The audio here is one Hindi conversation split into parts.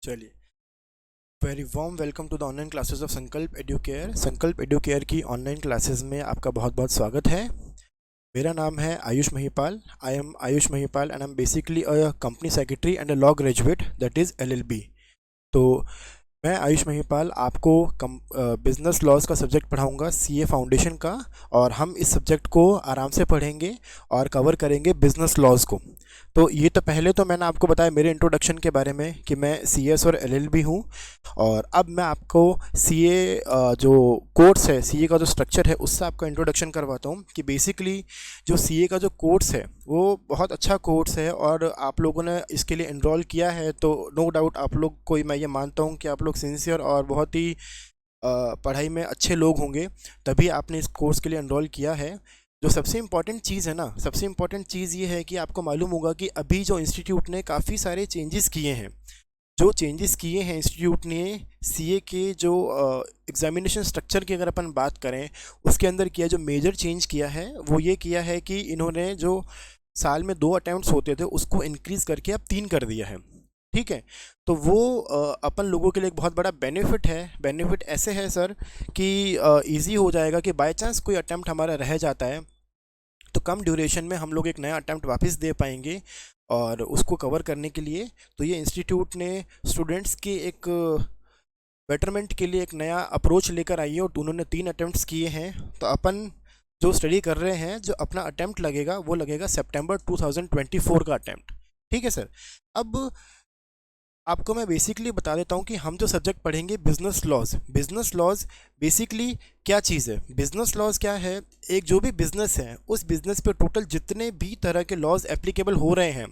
चलिए, very warm welcome to the online classes of Sankalp Educare. Sankalp Educare की ऑनलाइन क्लासेस में आपका बहुत बहुत स्वागत है। मेरा नाम है Ayush Mahipal. I am Ayush Mahipal and I am basically a company secretary and a law graduate, that is LLB। तो मैं आयुष महिपाल आपको बिजनेस लॉज का सब्जेक्ट पढ़ाऊंगा, CA फाउंडेशन का। और हम इस सब्जेक्ट को आराम से पढ़ेंगे और कवर करेंगे बिजनेस लॉज को। तो ये तो पहले तो मैंने आपको बताया मेरे इंट्रोडक्शन के बारे में कि मैं CS और LLB हूँ। और अब मैं आपको CA जो कोर्स है, CA का जो स्ट्रक्चर है, उससे आपका इंट्रोडक्शन करवाता हूँ कि बेसिकली जो CA का जो कोर्स है वो बहुत अच्छा कोर्स है। और आप लोगों ने इसके लिए इनरोल किया है तो नो डाउट आप लोग को, मैं ये मानता हूँ कि आप लोग सिंसियर और बहुत ही पढ़ाई में अच्छे लोग होंगे, तभी आपने इस कोर्स के लिए इनरोल किया है। जो सबसे इम्पॉर्टेंट चीज़ है ना, सबसे इम्पॉर्टेंट चीज़ ये है कि आपको मालूम होगा कि अभी जो इंस्टीट्यूट ने काफ़ी सारे चेंजेस किए हैं। जो चेंजेस किए हैं इंस्टीट्यूट ने CA के जो एग्जामिनेशन स्ट्रक्चर की अगर अपन बात करें, उसके अंदर किया जो मेजर चेंज किया है वो ये किया है कि इन्होंने जो साल में 2 अटैम्प्ट्स होते थे उसको इंक्रीज़ करके अब 3 कर दिया है। ठीक है, तो वो अपन लोगों के लिए एक बहुत बड़ा बेनिफिट है। बेनिफिट ऐसे है सर कि इजी हो जाएगा कि बाय चांस कोई अटैम्प्ट हमारा रह जाता है तो कम ड्यूरेशन में हम लोग एक नया अटैम्प्ट वापस दे पाएंगे। और उसको कवर करने के लिए तो ये इंस्टीट्यूट ने स्टूडेंट्स के एक बेटरमेंट के लिए एक नया अप्रोच लेकर आई है और उन्होंने 3 अटैम्प्ट्स किए हैं। तो अपन जो स्टडी कर रहे हैं, जो अपना अटैम्प्ट लगेगा वो लगेगा सितंबर 2024 का अटैम्प्ट। ठीक है सर। अब आपको मैं बेसिकली बता देता हूँ कि हम जो सब्जेक्ट पढ़ेंगे business laws. Business laws basically क्या चीज़ है? बिजनेस लॉज क्या है? एक जो भी बिजनेस है उस बिजनेस पे टोटल जितने भी तरह के लॉज एप्लीकेबल हो रहे हैं,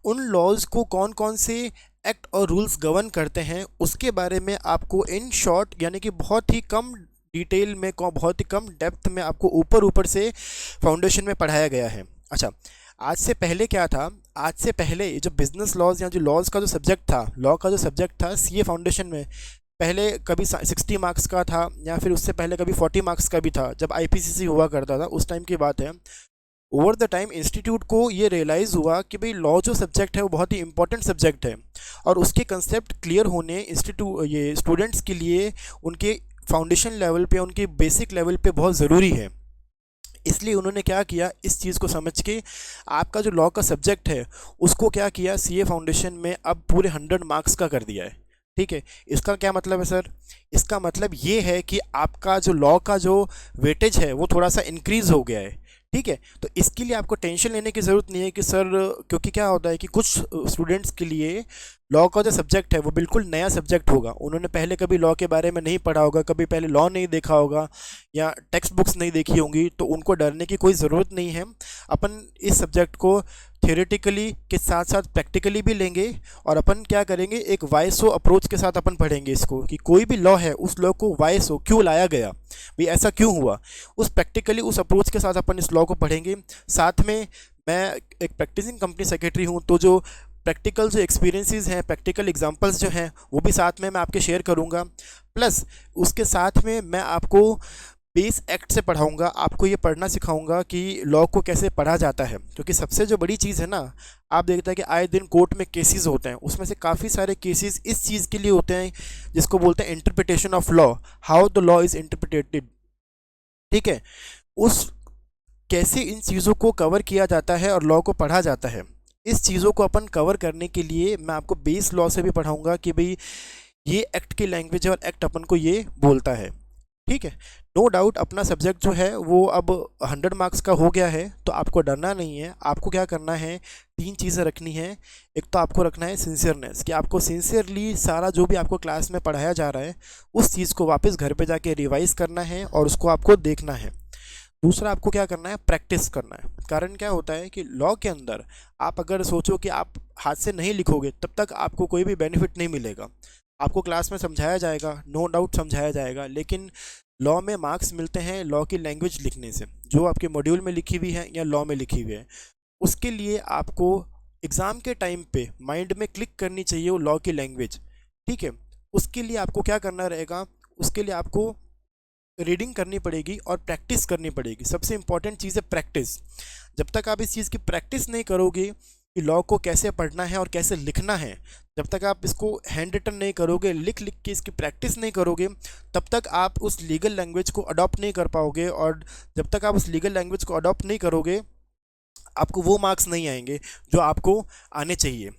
उन लॉज को कौन कौन से एक्ट और रूल्स गवर्न करते हैं उसके बारे में आपको इन शॉर्ट, यानी कि बहुत ही कम डिटेल में, बहुत ही कम डेप्थ में आपको ऊपर ऊपर से फाउंडेशन में पढ़ाया गया है। अच्छा, आज से पहले क्या था? आज से पहले ये जो बिजनेस लॉज या जो लॉज का जो सब्जेक्ट था, लॉ का जो सब्जेक्ट था CA फाउंडेशन में, पहले कभी 60 मार्क्स का था या फिर उससे पहले कभी 40 मार्क्स का भी था। जब IPCC हुआ करता था उस टाइम की बात है। ओवर द टाइम इंस्टीट्यूट को ये रियलाइज़ हुआ कि भाई लॉ जो सब्जेक्ट है वो बहुत ही इंपॉर्टेंट सब्जेक्ट है और उसके कंसेप्ट क्लियर होने ये स्टूडेंट्स के लिए उनके फाउंडेशन लेवल पे, उनके बेसिक लेवल पे बहुत ज़रूरी है। इसलिए उन्होंने क्या किया, इस चीज़ को समझ के आपका जो लॉ का सब्जेक्ट है उसको क्या किया, CA फाउंडेशन में अब पूरे 100 मार्क्स का कर दिया है। ठीक है, इसका क्या मतलब है सर? इसका मतलब ये है कि आपका जो लॉ का जो वेटेज है वो थोड़ा सा इंक्रीज़ हो गया है। ठीक है, तो इसके लिए आपको टेंशन लेने की ज़रूरत नहीं है कि सर, क्योंकि क्या होता है कि कुछ स्टूडेंट्स के लिए लॉ का जो सब्जेक्ट है वो बिल्कुल नया सब्जेक्ट होगा। उन्होंने पहले कभी लॉ के बारे में नहीं पढ़ा होगा, कभी पहले लॉ नहीं देखा होगा या टेक्स्ट बुक्स नहीं देखी होंगी, तो उनको डरने की कोई ज़रूरत नहीं है। अपन इस सब्जेक्ट को थियोरेटिकली के साथ साथ प्रैक्टिकली भी लेंगे और अपन क्या करेंगे, एक वाइसो अप्रोच के साथ अपन पढ़ेंगे इसको कि कोई भी लॉ है उस लॉ को वाइसो क्यों लाया गया, भाई ऐसा क्यों हुआ, उस प्रैक्टिकली उस अप्रोच के साथ अपन इस लॉ को पढ़ेंगे। साथ में मैं एक प्रैक्टिसिंग कंपनी सेक्रेटरी हूँ, तो जो प्रैक्टिकल जो एक्सपीरियंसेस हैं, प्रैक्टिकल एग्जांपल्स जो हैं वो भी साथ में मैं आपके शेयर करूँगा। प्लस उसके साथ में मैं आपको बेस एक्ट से पढ़ाऊँगा, आपको ये पढ़ना सिखाऊंगा कि लॉ को कैसे पढ़ा जाता है। क्योंकि सबसे जो बड़ी चीज़ है ना, आप देखते हैं कि आए दिन कोर्ट में केसेस होते हैं, उसमें से काफ़ी सारे केसेस इस चीज़ के लिए होते हैं जिसको बोलते हैं interpretation of law, how the law is interpreted. ठीक है, उस कैसे इन चीज़ों को कवर किया जाता है और लॉ को पढ़ा जाता है, इस चीज़ों को अपन कवर करने के लिए मैं आपको बेस लॉ से भी पढ़ाऊंगा कि भाई ये एक्ट की लैंग्वेज है और एक्ट अपन को ये बोलता है। ठीक है, नो डाउट अपना सब्जेक्ट जो है वो अब 100 मार्क्स का हो गया है, तो आपको डरना नहीं है। आपको क्या करना है, 3 चीज़ें रखनी है। एक तो आपको रखना है सिंसियरनेस, कि आपको सिंसियरली सारा जो भी आपको क्लास में पढ़ाया जा रहा है उस चीज़ को वापस घर पे जाके रिवाइज़ करना है और उसको आपको देखना है। दूसरा आपको क्या करना है, प्रैक्टिस करना है। कारण क्या होता है कि लॉ के अंदर आप अगर सोचो कि आप हाथ से नहीं लिखोगे तब तक आपको कोई भी बेनिफिट नहीं मिलेगा। आपको क्लास में समझाया जाएगा, नो डाउट समझाया जाएगा, लेकिन लॉ में मार्क्स मिलते हैं लॉ की लैंग्वेज लिखने से, जो आपके मॉड्यूल में लिखी हुई है या लॉ में लिखी हुई है। उसके लिए आपको एग्ज़ाम के टाइम पे माइंड में क्लिक करनी चाहिए वो लॉ की लैंग्वेज। ठीक है, उसके लिए आपको क्या करना रहेगा, उसके लिए आपको रीडिंग करनी पड़ेगी और प्रैक्टिस करनी पड़ेगी। सबसे इंपॉर्टेंट चीज़ है प्रैक्टिस। जब तक आप इस चीज़ की प्रैक्टिस नहीं करोगे कि लॉ को कैसे पढ़ना है और कैसे लिखना है, जब तक आप इसको हैंड रिटन नहीं करोगे, लिख लिख के इसकी प्रैक्टिस नहीं करोगे, तब तक आप उस लीगल लैंग्वेज को अडॉप्ट नहीं कर पाओगे। और जब तक आप उस लीगल लैंग्वेज को अडॉप्ट नहीं करोगे, आपको वो मार्क्स नहीं आएंगे जो आपको आने चाहिए।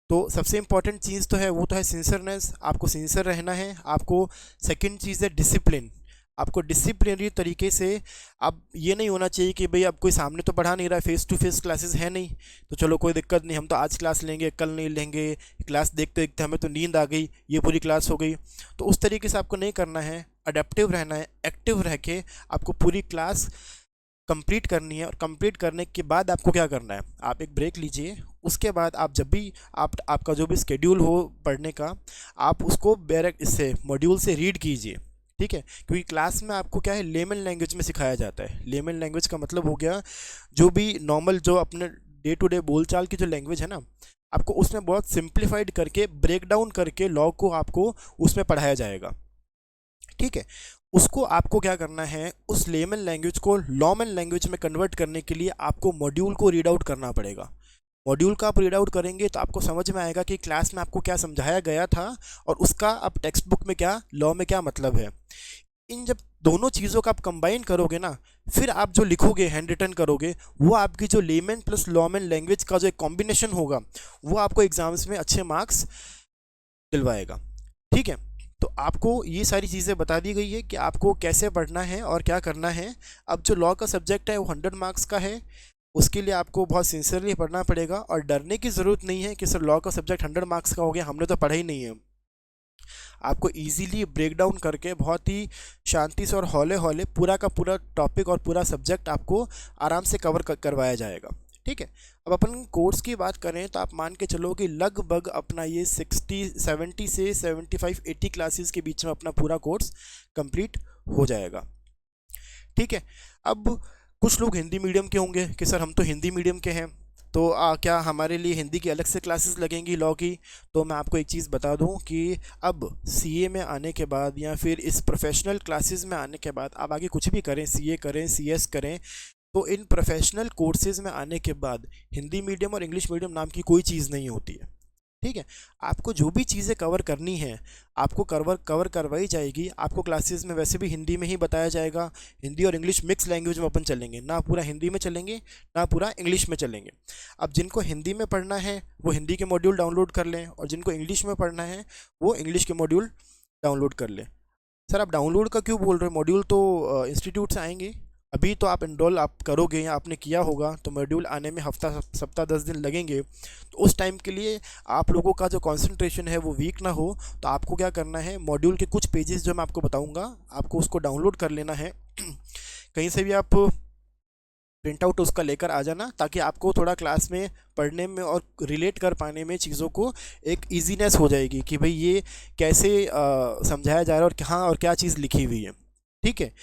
तो सबसे इम्पॉर्टेंट चीज़ तो है, वो तो है सिंसियरनेस, आपको सिंसियर रहना है। आपको सेकंड चीज़ है डिसिप्लिन, आपको डिसिप्लिनरी तरीके से, अब ये नहीं होना चाहिए कि भाई अब कोई सामने तो पढ़ा नहीं रहा है, फेस टू फेस क्लासेस है नहीं, तो चलो कोई दिक्कत नहीं, हम तो आज क्लास लेंगे कल नहीं लेंगे, क्लास देखते देखते हमें तो नींद आ गई, ये पूरी क्लास हो गई। तो उस तरीके से आपको नहीं करना है, अडेप्टिव रहना है, एक्टिव रह के आपको पूरी क्लास कंप्लीट करनी है। और कंप्लीट करने के बाद आपको क्या करना है, आप एक ब्रेक लीजिए, उसके बाद आप जब भी आपका जो भी स्केड्यूल हो पढ़ने का, आप उसको डायरेक्ट इससे मॉड्यूल से रीड कीजिए, ठीक है। क्योंकि क्लास में आपको क्या है, लेमन लैंग्वेज में सिखाया जाता है। लेमन लैंग्वेज का मतलब हो गया जो भी नॉर्मल, जो अपने डे टू डे बोलचाल की जो लैंग्वेज है ना, आपको उसमें बहुत सिंप्लीफाइड करके, ब्रेक डाउन करके लॉ को आपको उसमें पढ़ाया जाएगा, ठीक है। उसको आपको क्या करना है, उस लेमन लैंग्वेज को लॉमन लैंग्वेज में कन्वर्ट करने के लिए आपको मॉड्यूल को रीड आउट करना पड़ेगा। मॉड्यूल का आप रीड आउट करेंगे तो आपको समझ में आएगा कि क्लास में आपको क्या समझाया गया था और उसका अब टेक्स्ट बुक में क्या, लॉ में क्या मतलब है। इन जब दोनों चीज़ों का आप कंबाइन करोगे ना, फिर आप जो लिखोगे, हैंड रिटन करोगे, वो आपकी जो लेमन प्लस लॉमन लैंग्वेज का जो एक कॉम्बिनेशन होगा, वो आपको एग्जाम्स में अच्छे मार्क्स दिलवाएगा, ठीक है। तो आपको ये सारी चीज़ें बता दी गई है कि आपको कैसे पढ़ना है और क्या करना है। अब जो लॉ का सब्जेक्ट है वो 100 मार्क्स का है, उसके लिए आपको बहुत सिंसियरली पढ़ना पड़ेगा और डरने की ज़रूरत नहीं है कि सर लॉ का सब्जेक्ट 100 मार्क्स का हो गया, हमने तो पढ़ा ही नहीं है। आपको इजीली ब्रेक डाउन करके बहुत ही शांति से और हौले हौले पूरा का पूरा टॉपिक और पूरा सब्जेक्ट आपको आराम से कवर करवाया जाएगा, ठीक है। अब अपन कोर्स की बात करें तो आप मान के चलो कि लगभग अपना ये 70 से 75-80 क्लासेस के बीच में अपना पूरा कोर्स कंप्लीट हो जाएगा, ठीक है। अब कुछ लोग हिंदी मीडियम के होंगे कि सर हम तो हिंदी मीडियम के हैं, तो क्या हमारे लिए हिंदी की अलग से क्लासेस लगेंगी लॉ की। तो मैं आपको एक चीज़ बता दूं कि अब सीए में आने के बाद या फिर इस प्रोफेशनल क्लासेस में आने के बाद आप आगे कुछ भी करें, सीए करें, सीएस करें, तो इन प्रोफेशनल कोर्सेज़ में आने के बाद हिंदी मीडियम और इंग्लिश मीडियम नाम की कोई चीज़ नहीं होती है, ठीक है। आपको जो भी चीज़ें कवर करनी है आपको कवर करवाई जाएगी। आपको क्लासेस में वैसे भी हिंदी में ही बताया जाएगा। हिंदी और इंग्लिश मिक्स लैंग्वेज में अपन चलेंगे, ना पूरा हिंदी में चलेंगे ना पूरा इंग्लिश में चलेंगे। अब जिनको हिंदी में पढ़ना है वो हिंदी के मॉड्यूल डाउनलोड कर लें, और जिनको इंग्लिश में पढ़ना है वो इंग्लिश के मॉड्यूल डाउनलोड कर लें। सर आप डाउनलोड का क्यों बोल रहे हो, मॉड्यूल तो इंस्टीट्यूट से आएंगे। अभी तो आप इनरोल आप करोगे या आपने किया होगा तो मॉड्यूल आने में हफ्ता सप्ताह 10 दिन लगेंगे। तो उस टाइम के लिए आप लोगों का जो कंसंट्रेशन है वो वीक ना हो, तो आपको क्या करना है, मॉड्यूल के कुछ पेजेस जो मैं आपको बताऊंगा आपको उसको डाउनलोड कर लेना है। कहीं से भी आप प्रिंट आउट उसका लेकर आ जाना, ताकि आपको थोड़ा क्लास में पढ़ने में और रिलेट कर पाने में चीज़ों को एक ईजीनेस हो जाएगी कि भाई ये कैसे समझाया जा रहा है और कहाँ और क्या चीज़ लिखी हुई है, ठीक है।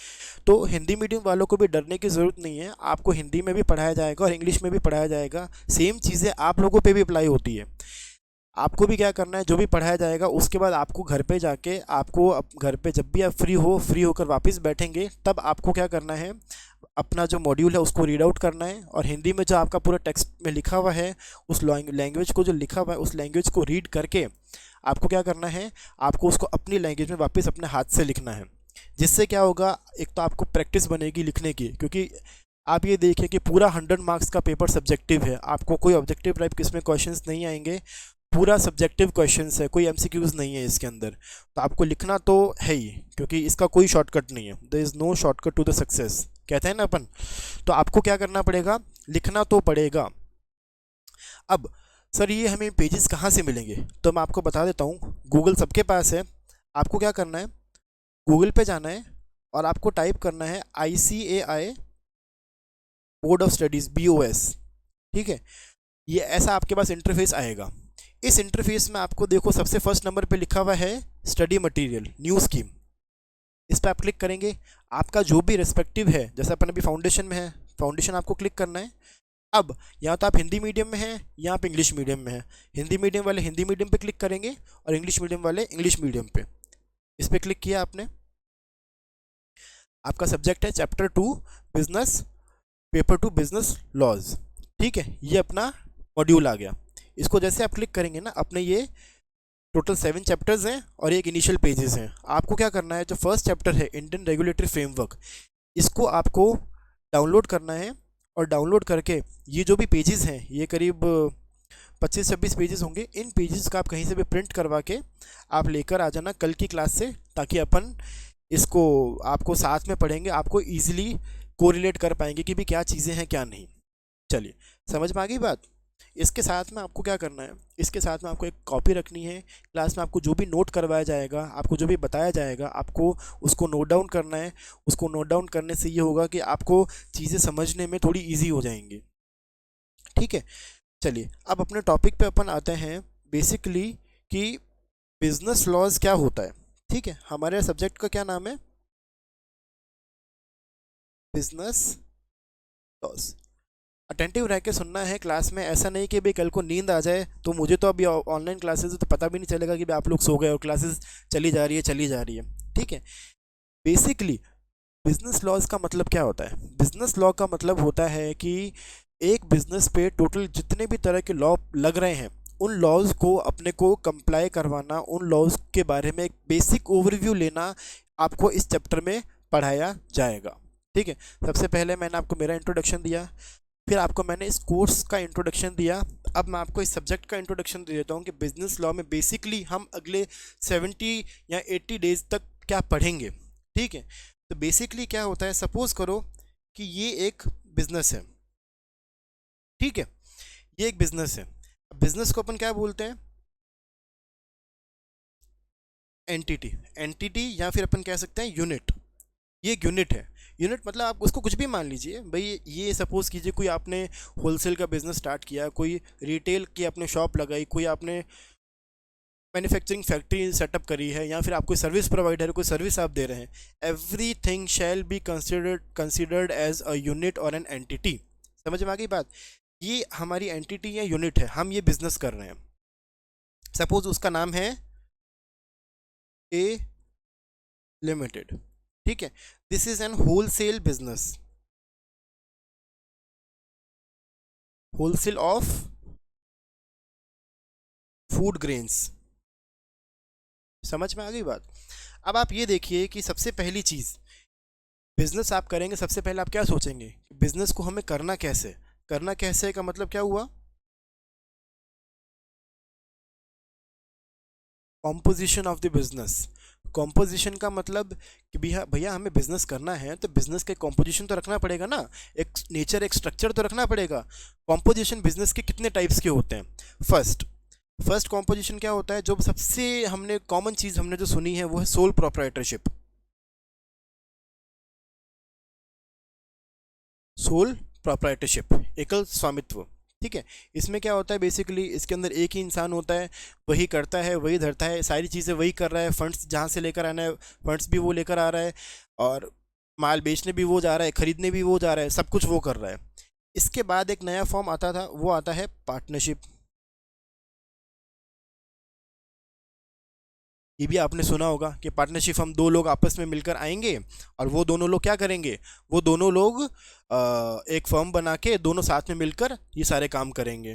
तो हिंदी मीडियम वालों को भी डरने की ज़रूरत नहीं है, आपको हिंदी में भी पढ़ाया जाएगा और इंग्लिश में भी पढ़ाया जाएगा। सेम चीज़ें आप लोगों पे भी अप्लाई होती है। आपको भी क्या करना है, जो भी पढ़ाया जाएगा उसके बाद आपको घर पे जाके, आपको घर पे जब भी आप फ्री होकर वापस बैठेंगे तब आपको क्या करना है, अपना जो मॉड्यूल है उसको रीड आउट करना है, और हिंदी में जो आपका पूरा टेक्स्ट में लिखा हुआ है उस लैंग्वेज को जो लिखा हुआ है उस लैंग्वेज को रीड करके आपको क्या करना है, आपको उसको अपनी लैंग्वेज में वापस अपने हाथ से लिखना है। जिससे क्या होगा, एक तो आपको प्रैक्टिस बनेगी लिखने की, क्योंकि आप ये देखिए कि पूरा 100 मार्क्स का पेपर सब्जेक्टिव है, आपको कोई ऑब्जेक्टिव टाइप किसमें क्वेश्चंस नहीं आएंगे, पूरा सब्जेक्टिव क्वेश्चंस है, कोई एमसीक्यूज नहीं है इसके अंदर। तो आपको लिखना तो है ही, क्योंकि इसका कोई शॉर्टकट नहीं है, there is no shortcut to the success, कहते हैं ना अपन। तो आपको क्या करना पड़ेगा, लिखना तो पड़ेगा। अब सर ये हमें पेजेस कहाँ से मिलेंगे, तो मैं आपको बता देता हूँ, गूगल सबके पास है। आपको क्या करना है, गूगल पे जाना है और आपको टाइप करना है ICAI board of studies, BOS, ठीक है। ये ऐसा आपके पास इंटरफेस आएगा। इस इंटरफेस में आपको देखो सबसे फर्स्ट नंबर पे लिखा हुआ है स्टडी मटेरियल न्यू स्कीम। इस पर आप क्लिक करेंगे, आपका जो भी रिस्पेक्टिव है, जैसे अपन अभी फाउंडेशन में है, फाउंडेशन आपको क्लिक करना है। अब यहाँ तो आप हिंदी मीडियम में हैं, यहाँ पे इंग्लिश मीडियम में है। हिंदी मीडियम वाले हिंदी मीडियम पे क्लिक करेंगे और इंग्लिश मीडियम वाले इंग्लिश मीडियम पे। इस पर क्लिक किया आपने, आपका सब्जेक्ट है chapter 2 business, paper 2 business laws, ठीक है। ये अपना मॉड्यूल आ गया। इसको जैसे आप क्लिक करेंगे ना, अपने ये टोटल 7 चैप्टर्स हैं और एक इनिशियल पेजेस हैं। आपको क्या करना है, जो फर्स्ट चैप्टर है इंडियन रेगुलेटरी फ्रेमवर्क, इसको आपको डाउनलोड करना है। और डाउनलोड करके ये जो भी पेजेस हैं, ये करीब 25-26 पेजेस होंगे, इन पेजेस का आप कहीं से भी प्रिंट करवा के आप लेकर आ जाना कल की क्लास से, ताकि अपन इसको आपको साथ में पढ़ेंगे, आपको ईजिली कोरिलेट कर पाएंगे कि भी क्या चीज़ें हैं क्या नहीं। चलिए, समझ में आ गई बात। इसके साथ में आपको क्या करना है, इसके साथ में आपको एक कॉपी रखनी है। क्लास में आपको जो भी नोट करवाया जाएगा, आपको जो भी बताया जाएगा, आपको उसको नोट डाउन करना है। उसको नोट डाउन करने से ये होगा कि आपको चीज़ें समझने में थोड़ी ईजी हो जाएंगी। ठीक है, चलिए अब अपने टॉपिक पे अपन आते हैं बेसिकली कि बिजनेस लॉज क्या होता है। ठीक है, हमारे सब्जेक्ट का क्या नाम है, बिजनेस लॉज। अटेंटिव रह के सुनना है क्लास में, ऐसा नहीं कि भाई कल को नींद आ जाए। तो मुझे तो अभी ऑनलाइन क्लासेस है तो पता भी नहीं चलेगा कि भाई आप लोग सो गए और क्लासेस चली जा रही है चली जा रही है। ठीक है, बेसिकली बिजनेस लॉज का मतलब क्या होता है। बिजनेस लॉ का मतलब होता है कि एक बिजनेस पे टोटल जितने भी तरह के लॉ लग रहे हैं, उन लॉज को अपने को कंप्लाई करवाना, उन लॉज के बारे में एक बेसिक ओवरव्यू लेना आपको इस चैप्टर में पढ़ाया जाएगा। ठीक है, सबसे पहले मैंने आपको मेरा इंट्रोडक्शन दिया, फिर आपको मैंने इस कोर्स का इंट्रोडक्शन दिया। अब मैं आपको इस सब्जेक्ट का इंट्रोडक्शन दे देता हूँ कि बिजनेस लॉ में बेसिकली हम अगले 70 या 80 डेज तक क्या पढ़ेंगे। ठीक है, तो बेसिकली क्या होता है, सपोज करो कि ये एक बिजनेस है। ठीक है, ये एक बिजनेस है। बिजनेस को अपन क्या बोलते हैं, एंटिटी। एंटिटी या फिर अपन कह सकते हैं यूनिट। ये एक यूनिट है। यूनिट मतलब आप उसको कुछ भी मान लीजिए भाई। ये सपोज कीजिए कोई आपने होलसेल का बिजनेस स्टार्ट किया, कोई रिटेल की आपने शॉप लगाई, कोई आपने मैन्युफैक्चरिंग फैक्ट्री सेटअप करी है, या फिर आप कोई सर्विस प्रोवाइडर, कोई सर्विस आप दे रहे हैं। Everything shall be considered as a unit और एन एंटिटी। समझ में आ गई बात। ये हमारी एंटिटी या यूनिट है, हम ये बिजनेस कर रहे हैं। सपोज उसका नाम है ए लिमिटेड। ठीक है, this is an wholesale business, wholesale of food grains. समझ में आ गई बात। अब आप ये देखिए कि सबसे पहली चीज़, बिजनेस आप करेंगे, सबसे पहले आप क्या सोचेंगे, बिजनेस को हमें करना कैसे। करना कैसे का मतलब क्या हुआ, composition of the business. Composition का मतलब कि भैया भैया हमें बिजनेस करना है तो बिजनेस के कॉम्पोजिशन तो रखना पड़ेगा ना, एक नेचर, एक स्ट्रक्चर तो रखना पड़ेगा। कॉम्पोजिशन बिजनेस के कितने टाइप्स के होते हैं। फर्स्ट कॉम्पोजिशन क्या होता है, जो सबसे हमने कॉमन चीज़ हमने जो सुनी है वो है सोल प्रोप्राइटरशिप। सोल प्रोप्राइटरशिप, एकल स्वामित्व। ठीक है, इसमें क्या होता है, बेसिकली इसके अंदर एक ही इंसान होता है, वही करता है, वही धरता है, सारी चीज़ें वही कर रहा है। फंड्स जहाँ से लेकर आना है, फंड्स भी वो लेकर आ रहा है, और माल बेचने भी वो जा रहा है, खरीदने भी वो जा रहा है, सब कुछ वो कर रहा है। इसके बाद एक नया फॉर्म आता था, वो आता है पार्टनरशिप। ये भी आपने सुना होगा कि पार्टनरशिप, हम दो लोग आपस में मिलकर आएंगे और वो दोनों लोग क्या करेंगे, वो दोनों लोग एक फर्म बना के दोनों साथ में मिलकर ये सारे काम करेंगे।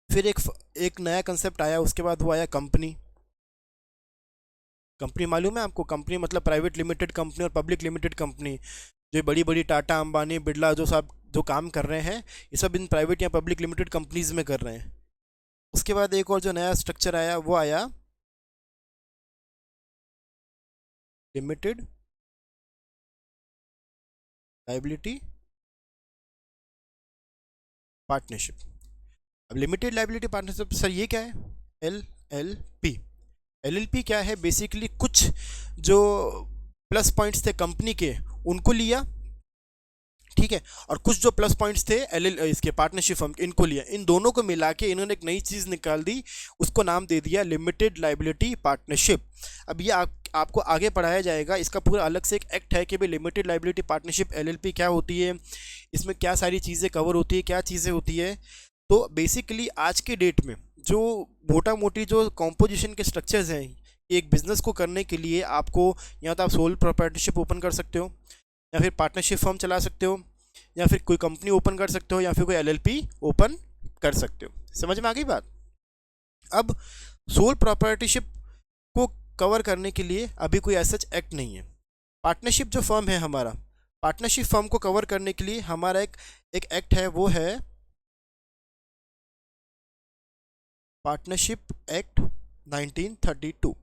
फिर एक नया कंसेप्ट आया, उसके बाद वो आया कंपनी। कंपनी मालूम है आपको, कंपनी मतलब प्राइवेट लिमिटेड कंपनी और पब्लिक लिमिटेड कंपनी। जो बड़ी बड़ी टाटा, अंबानी, बिरला जो सब जो काम कर रहे हैं, ये सब इन प्राइवेट या पब्लिक लिमिटेड कंपनीज में कर रहे हैं। उसके बाद एक और जो नया स्ट्रक्चर आया, वो आया लिमिटेड लाइबिलिटी पार्टनरशिप। अब लिमिटेड लाइबिलिटी पार्टनरशिप, सर ये क्या है, L L P. L L P क्या है, बेसिकली कुछ जो प्लस पॉइंट्स थे कंपनी के उनको लिया। ठीक है, और कुछ जो प्लस पॉइंट्स थे इसके पार्टनरशिप फर्म, इनको लिया। इन दोनों को मिला के इन्होंने एक नई चीज़ निकाल दी, उसको नाम दे दिया लिमिटेड लाइबिलिटी पार्टनरशिप। अब ये आपको आगे पढ़ाया जाएगा, इसका पूरा अलग से एक एक्ट है कि भाई लिमिटेड लाइबिलिटी पार्टनरशिप एलएलपी क्या होती है, इसमें क्या सारी चीज़ें कवर होती है, क्या चीज़ें होती है। तो बेसिकली आज के डेट में जो मोटा मोटी जो कॉम्पोजिशन के स्ट्रक्चर्स हैं, एक बिजनेस को करने के लिए आपको या तो आप सोल प्रोप्राइटरशिप ओपन कर सकते हो, या फिर पार्टनरशिप फर्म चला सकते हो, या फिर कोई कंपनी ओपन कर सकते हो या फिर कोई एलएलपी ओपन कर सकते हो। समझ में आ गई बात। अब सोल प्रॉपर्टीशिप को कवर करने के लिए अभी कोई ऐसा एक्ट नहीं है। पार्टनरशिप जो फर्म है हमारा, पार्टनरशिप फर्म को कवर करने के लिए हमारा एक एक्ट है, वो है पार्टनरशिप एक्ट 1932।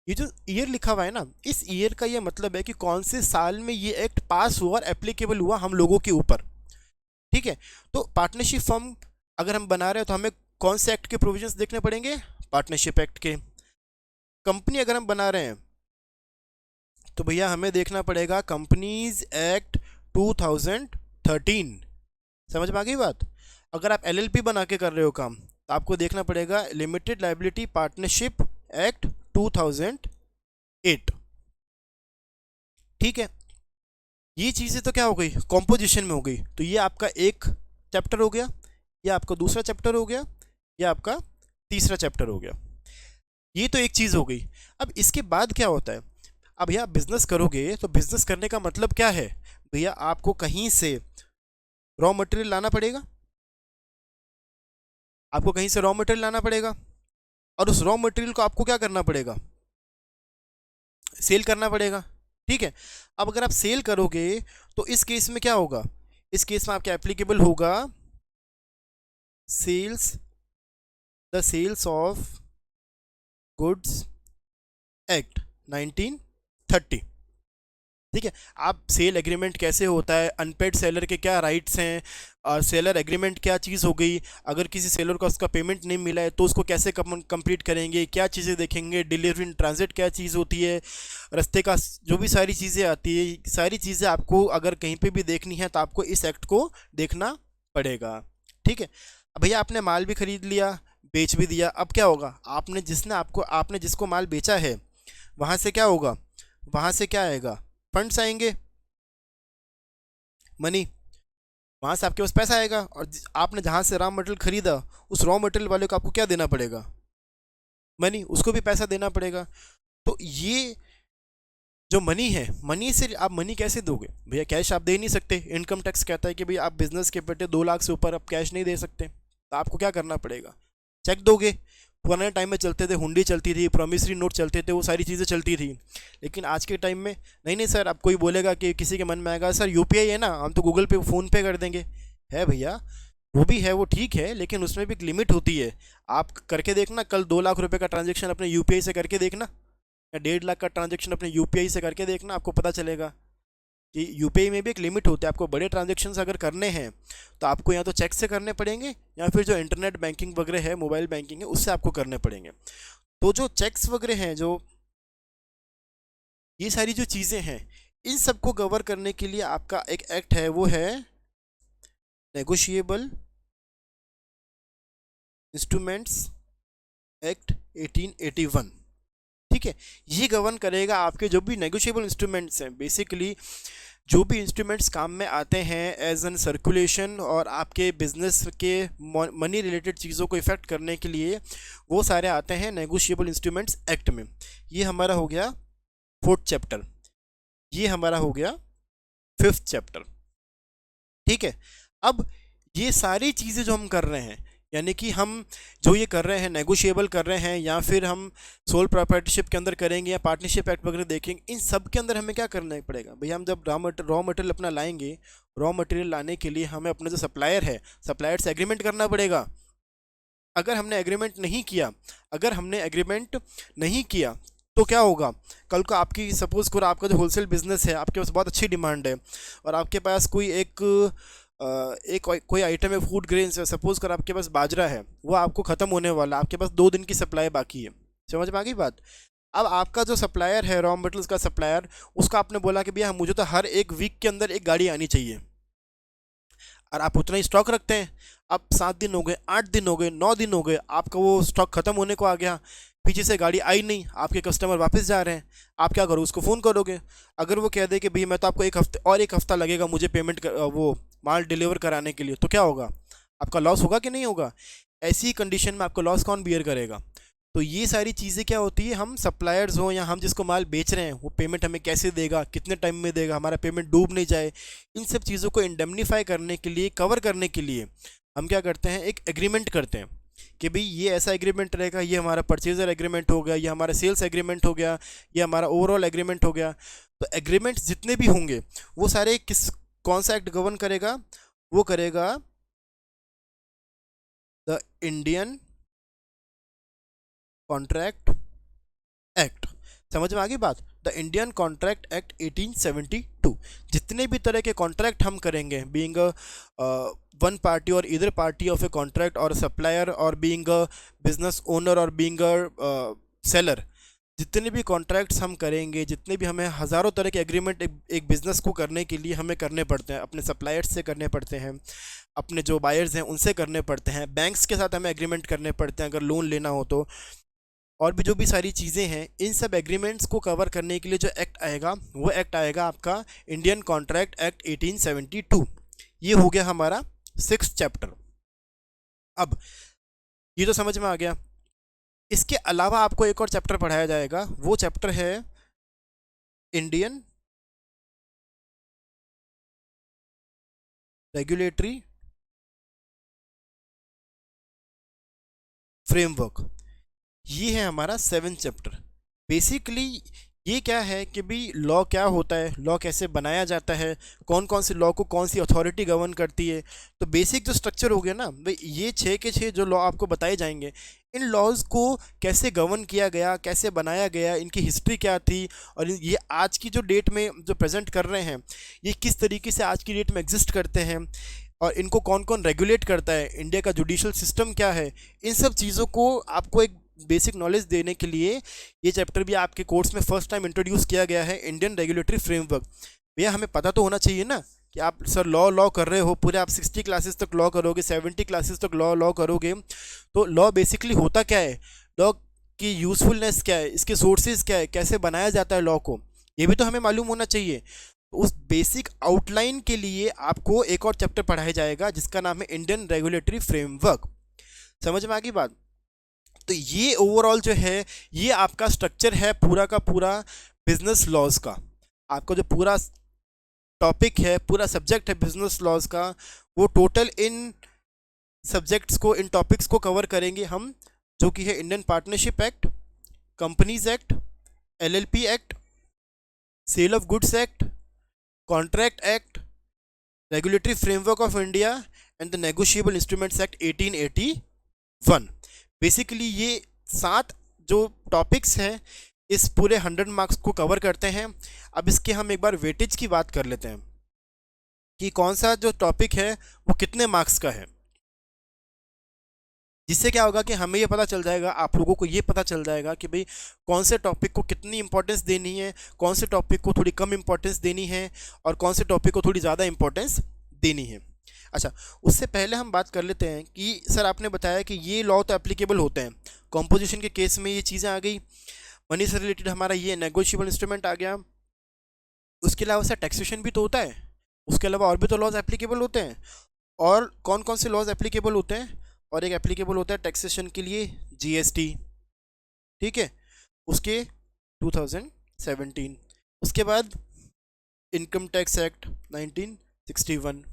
ये जो ईयर लिखा हुआ है ना, इस ईयर का ये मतलब है कि कौन से साल में ये एक्ट पास हुआ और एप्लीकेबल हुआ हम लोगों के ऊपर। ठीक है, तो पार्टनरशिप फर्म अगर हम बना रहे हो तो हमें कौन से एक्ट के प्रोविजंस देखने पड़ेंगे? पार्टनरशिप एक्ट के। कंपनी अगर हम बना रहे हैं तो भैया हमें देखना पड़ेगा कंपनीज एक्ट 2013। समझ में आ गई बात। अगर आप एलएलपी बना के कर रहे हो काम तो आपको देखना पड़ेगा लिमिटेड लायबिलिटी पार्टनरशिप एक्ट 2008। ठीक है, ये चीज़ें तो क्या हो गई, कॉम्पोजिशन में हो गई। तो ये आपका एक चैप्टर हो गया, ये आपका दूसरा चैप्टर हो गया, ये आपका तीसरा चैप्टर हो गया। ये तो एक चीज़ हो गई। अब इसके बाद क्या होता है? अब भैया बिजनेस करोगे तो बिजनेस करने का मतलब क्या है? भैया आपको कहीं से रॉ मटेरियल लाना पड़ेगा, आपको कहीं से रॉ मटेरियल लाना पड़ेगा, और उस रॉ मटेरियल को आपको क्या करना पड़ेगा? सेल करना पड़ेगा। ठीक है, अब अगर आप सेल करोगे तो इस केस में क्या होगा? इस केस में आपके एप्लीकेबल होगा sales, the sales of goods act 1930। ठीक है, आप सेल एग्रीमेंट कैसे होता है, अनपेड सेलर के क्या राइट्स हैं, और सेलर एग्रीमेंट क्या चीज़ हो गई, अगर किसी सेलर को उसका पेमेंट नहीं मिला है तो उसको कैसे कंप्लीट करेंगे, क्या चीज़ें देखेंगे, डिलीवरी इन ट्रांजिट क्या चीज़ होती है, रास्ते का जो भी सारी चीज़ें आती है, सारी चीज़ें आपको अगर कहीं पे भी देखनी है तो आपको इस एक्ट को देखना पड़ेगा। ठीक है, अब भैया आपने माल भी खरीद लिया, बेच भी दिया, अब क्या होगा? आपने जिसको माल बेचा है वहाँ से क्या होगा? वहाँ से क्या आएगा? फंड्स आएंगे, मनी। वहाँ से आपके पास पैसा आएगा, और आपने जहाँ से रॉ मटेरियल खरीदा उस रॉ मटेरियल वाले को आपको क्या देना पड़ेगा? मनी, उसको भी पैसा देना पड़ेगा। तो ये जो मनी है, मनी से आप मनी कैसे दोगे? भैया कैश आप दे नहीं सकते। इनकम टैक्स कहता है कि भाई आप बिजनेस के बेटे 2 लाख से ऊपर आप कैश नहीं दे सकते। तो आपको क्या करना पड़ेगा? चेक दोगे। पुराने टाइम में चलते थे, हुंडी चलती थी, प्रॉमिसरी नोट चलते थे, वो सारी चीज़ें चलती थी। लेकिन आज के टाइम में नहीं, नहीं सर, अब कोई बोलेगा कि किसी के मन में आएगा सर यूपीआई है ना, हम तो गूगल पे फ़ोन पे कर देंगे। है भैया, वो भी है, वो ठीक है, लेकिन उसमें भी एक लिमिट होती है। आप करके देखना, कल 2 लाख रुपए का ट्रांजेक्शन अपने यूपीआई से करके देखना, या 1.5 लाख का ट्रांजेक्शन अपने यूपीआई से करके देखना, आपको पता चलेगा कि यूपीआई में भी एक लिमिट होती है। आपको बड़े ट्रांजेक्शन्स अगर करने हैं तो आपको या तो चेक से करने पड़ेंगे, या फिर जो इंटरनेट बैंकिंग वगैरह है, मोबाइल बैंकिंग है, उससे आपको करने पड़ेंगे। तो जो चेक्स वगैरह हैं, जो ये सारी जो चीज़ें हैं, इन सबको कवर करने के लिए आपका एक एक्ट है, वो है नेगोशिएबल इंस्ट्रूमेंट्स एक्ट 1881। ठीक है, ये गवर्न करेगा आपके जो भी नेगोशिएबल इंस्ट्रूमेंट्स हैं, बेसिकली जो भी इंस्ट्रूमेंट्स काम में आते हैं एज एन सर्कुलेशन और आपके बिजनेस के मनी रिलेटेड चीज़ों को इफेक्ट करने के लिए, वो सारे आते हैं नेगोशिएबल इंस्ट्रूमेंट्स एक्ट में। ये हमारा हो गया 4th चैप्टर, ये हमारा हो गया 5th चैप्टर। ठीक है, अब ये सारी चीज़ें जो हम कर रहे हैं, यानी कि हम जो ये कर रहे हैं, नेगोशिएबल कर रहे हैं, या फिर हम सोल प्रॉपर्टीशिप के अंदर करेंगे, या पार्टनरशिप एक्ट वगैरह देखेंगे, इन सब के अंदर हमें क्या करना पड़ेगा? भैया हम जब रॉ मटेरियल अपना लाएंगे, रॉ मटेरियल लाने के लिए हमें अपने जो सप्लायर है, सप्लायर से एग्रीमेंट करना पड़ेगा। अगर हमने एग्रीमेंट नहीं किया, तो क्या होगा? कल को आपकी सपोज़ करो आपका जो होलसेल बिजनेस है, आपके पास बहुत अच्छी डिमांड है, और आपके पास कोई कोई आइटम है, फूड ग्रेन्स है, सपोज कर आपके पास बाजरा है, वो आपको ख़त्म होने वाला, आपके पास 2 दिन की सप्लाई बाकी है। समझ में आ गई बात। अब आपका जो सप्लायर है, रॉ मटेरियल्स का सप्लायर, उसका आपने बोला कि भैया मुझे तो हर एक वीक के अंदर एक गाड़ी आनी चाहिए, और आप उतना ही स्टॉक रखते हैं। अब 7 दिन हो गए, 8 दिन हो गए, 9 दिन हो गए, आपका वो स्टॉक ख़त्म होने को आ गया, पीछे से गाड़ी आई नहीं, आपके कस्टमर वापस जा रहे हैं, आप क्या करोगे? उसको फ़ोन करोगे। अगर वो कह दे कि भैया मैं तो आपको एक हफ्ता लगेगा मुझे पेमेंट वो माल डिलीवर कराने के लिए, तो क्या होगा? आपका लॉस होगा कि नहीं होगा? ऐसी कंडीशन में आपको लॉस कौन बियर करेगा? तो ये सारी चीज़ें क्या होती है, हम सप्लायर्स हों या हम जिसको माल बेच रहे हैं वो पेमेंट हमें कैसे देगा, कितने टाइम में देगा, हमारा पेमेंट डूब नहीं जाए, इन सब चीज़ों को इंडेमनीफाई करने के लिए, कवर करने के लिए हम क्या करते हैं, एक एग्रीमेंट करते हैं कि भाई ये ऐसा एग्रीमेंट रहेगा, ये हमारा परचेजर एग्रीमेंट हो गया, ये हमारा सेल्स एग्रीमेंट हो गया, ये हमारा ओवरऑल एग्रीमेंट हो गया। तो एग्रीमेंट्स जितने भी होंगे वो सारे कौन सा एक्ट गवर्न करेगा, वो करेगा द इंडियन कॉन्ट्रैक्ट एक्ट। समझ में आ गई बात? The Indian contract act 1872। जितने भी तरह के कॉन्ट्रैक्ट हम करेंगे, बीइंग वन पार्टी और इधर पार्टी ऑफ ए कॉन्ट्रैक्ट और सप्लायर और बीइंग अ बिजनेस ओनर और बीइंग अ सेलर, जितने भी कॉन्ट्रैक्ट्स हम करेंगे, जितने भी हमें हज़ारों तरह के एग्रीमेंट एक बिज़नेस को करने के लिए हमें करने पड़ते हैं, अपने सप्लायर्स से करने पड़ते हैं, अपने जो बायर्स हैं उनसे करने पड़ते हैं, बैंक्स के साथ हमें एग्रीमेंट करने पड़ते हैं अगर लोन लेना हो तो, और भी जो भी सारी चीज़ें हैं, इन सब एग्रीमेंट्स को कवर करने के लिए जो एक्ट आएगा वो एक्ट आएगा आपका इंडियन कॉन्ट्रैक्ट एक्ट 1872। ये हो गया हमारा 6th चैप्टर। अब ये तो समझ में आ गया। इसके अलावा आपको एक और चैप्टर पढ़ाया जाएगा, वो चैप्टर है इंडियन रेगुलेटरी फ्रेमवर्क। ये है हमारा 7th चैप्टर। बेसिकली ये क्या है कि भाई लॉ क्या होता है, लॉ कैसे बनाया जाता है, कौन कौन से लॉ को कौन सी अथॉरिटी गवर्न करती है। तो बेसिक जो स्ट्रक्चर हो गया ना भाई, ये 6 के 6 जो लॉ आपको बताए जाएंगे, इन लॉज को कैसे गवर्न किया गया, कैसे बनाया गया, इनकी हिस्ट्री क्या थी, और ये आज की जो डेट में जो प्रेजेंट कर रहे हैं ये किस तरीके से आज की डेट में एग्जिस्ट करते हैं, और इनको कौन कौन रेगुलेट करता है, इंडिया का जुडिशल सिस्टम क्या है, इन सब चीज़ों को आपको एक बेसिक नॉलेज देने के लिए ये चैप्टर भी आपके कोर्स में फर्स्ट टाइम इंट्रोड्यूस किया गया है, इंडियन रेगुलेटरी फ्रेमवर्क। भैया हमें पता तो होना चाहिए ना कि आप सर लॉ कर रहे हो, पूरे आप 60 क्लासेस तक लॉ करोगे, 70 क्लासेस तक लॉ करोगे, तो लॉ बेसिकली होता क्या है, लॉ की यूज़फुलनेस क्या है, इसके सोर्सेज क्या है, कैसे बनाया जाता है लॉ को, ये भी तो हमें मालूम होना चाहिए। तो उस बेसिक आउटलाइन के लिए आपको एक और चैप्टर पढ़ाया जाएगा जिसका नाम है इंडियन रेगुलेटरी फ्रेमवर्क। समझ में आ गई बात? तो ये ओवरऑल जो है ये आपका स्ट्रक्चर है पूरा का पूरा बिजनेस लॉज का। आपका जो पूरा टॉपिक है, पूरा सब्जेक्ट है बिजनेस लॉज का, वो टोटल इन सब्जेक्ट्स को, इन टॉपिक्स को कवर करेंगे हम, जो कि है Indian partnership act, companies act, LLP act, sale of goods act, contract act, regulatory framework of India and the negotiable instruments act 1881। Basically ये 7 जो टॉपिक्स हैं इस पूरे 100 मार्क्स को कवर करते हैं। अब इसके हम एक बार वेटेज की बात कर लेते हैं कि कौन सा जो टॉपिक है वो कितने मार्क्स का है, जिससे क्या होगा कि हमें ये पता चल जाएगा, आप लोगों को ये पता चल जाएगा कि भाई कौन से टॉपिक को कितनी इंपॉर्टेंस देनी है, कौन से टॉपिक को थोड़ी कम इंपॉर्टेंस देनी है, और कौन से टॉपिक को थोड़ी ज़्यादा इंपॉर्टेंस देनी है। अच्छा, उससे पहले हम बात कर लेते हैं कि सर आपने बताया कि ये लॉ तो एप्लीकेबल होते हैं, कॉम्पोजिशन के केस में ये चीज़ें आ गई, मनी से रिलेटेड हमारा ये नेगोशिएबल इंस्ट्रूमेंट आ गया, उसके अलावा सर टैक्सेशन भी तो होता है, उसके अलावा और भी तो लॉज एप्लीकेबल होते हैं। और कौन कौन से लॉज एप्लीकेबल होते हैं? और एक एप्लीकेबल होता है टैक्सेशन के लिए जीएसटी, ठीक है, उसके 2017। उसके बाद इनकम टैक्स एक्ट 1961,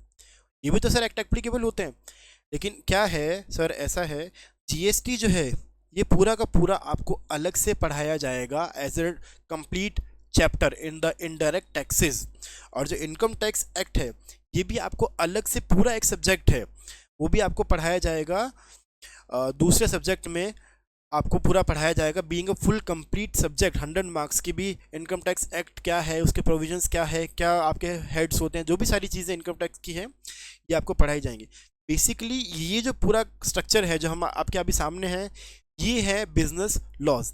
ये भी तो सर एक्ट एप्लीकेबल होते हैं। लेकिन क्या है सर, ऐसा है जीएसटी जो है ये पूरा का पूरा आपको अलग से पढ़ाया जाएगा as a complete chapter in the indirect taxes, और जो इनकम टैक्स एक्ट है ये भी आपको अलग से पूरा एक सब्जेक्ट है, वो भी आपको पढ़ाया जाएगा दूसरे सब्जेक्ट में, आपको पूरा पढ़ाया जाएगा being a full complete subject. 100 marks की भी इनकम टैक्स एक्ट क्या है, उसके प्रोविजंस क्या है, क्या आपके हेड्स होते हैं, जो भी सारी चीज़ें इनकम टैक्स की हैं ये आपको पढ़ाई जाएंगी। बेसिकली ये जो पूरा स्ट्रक्चर है जो हम आपके अभी सामने है, ये है business laws.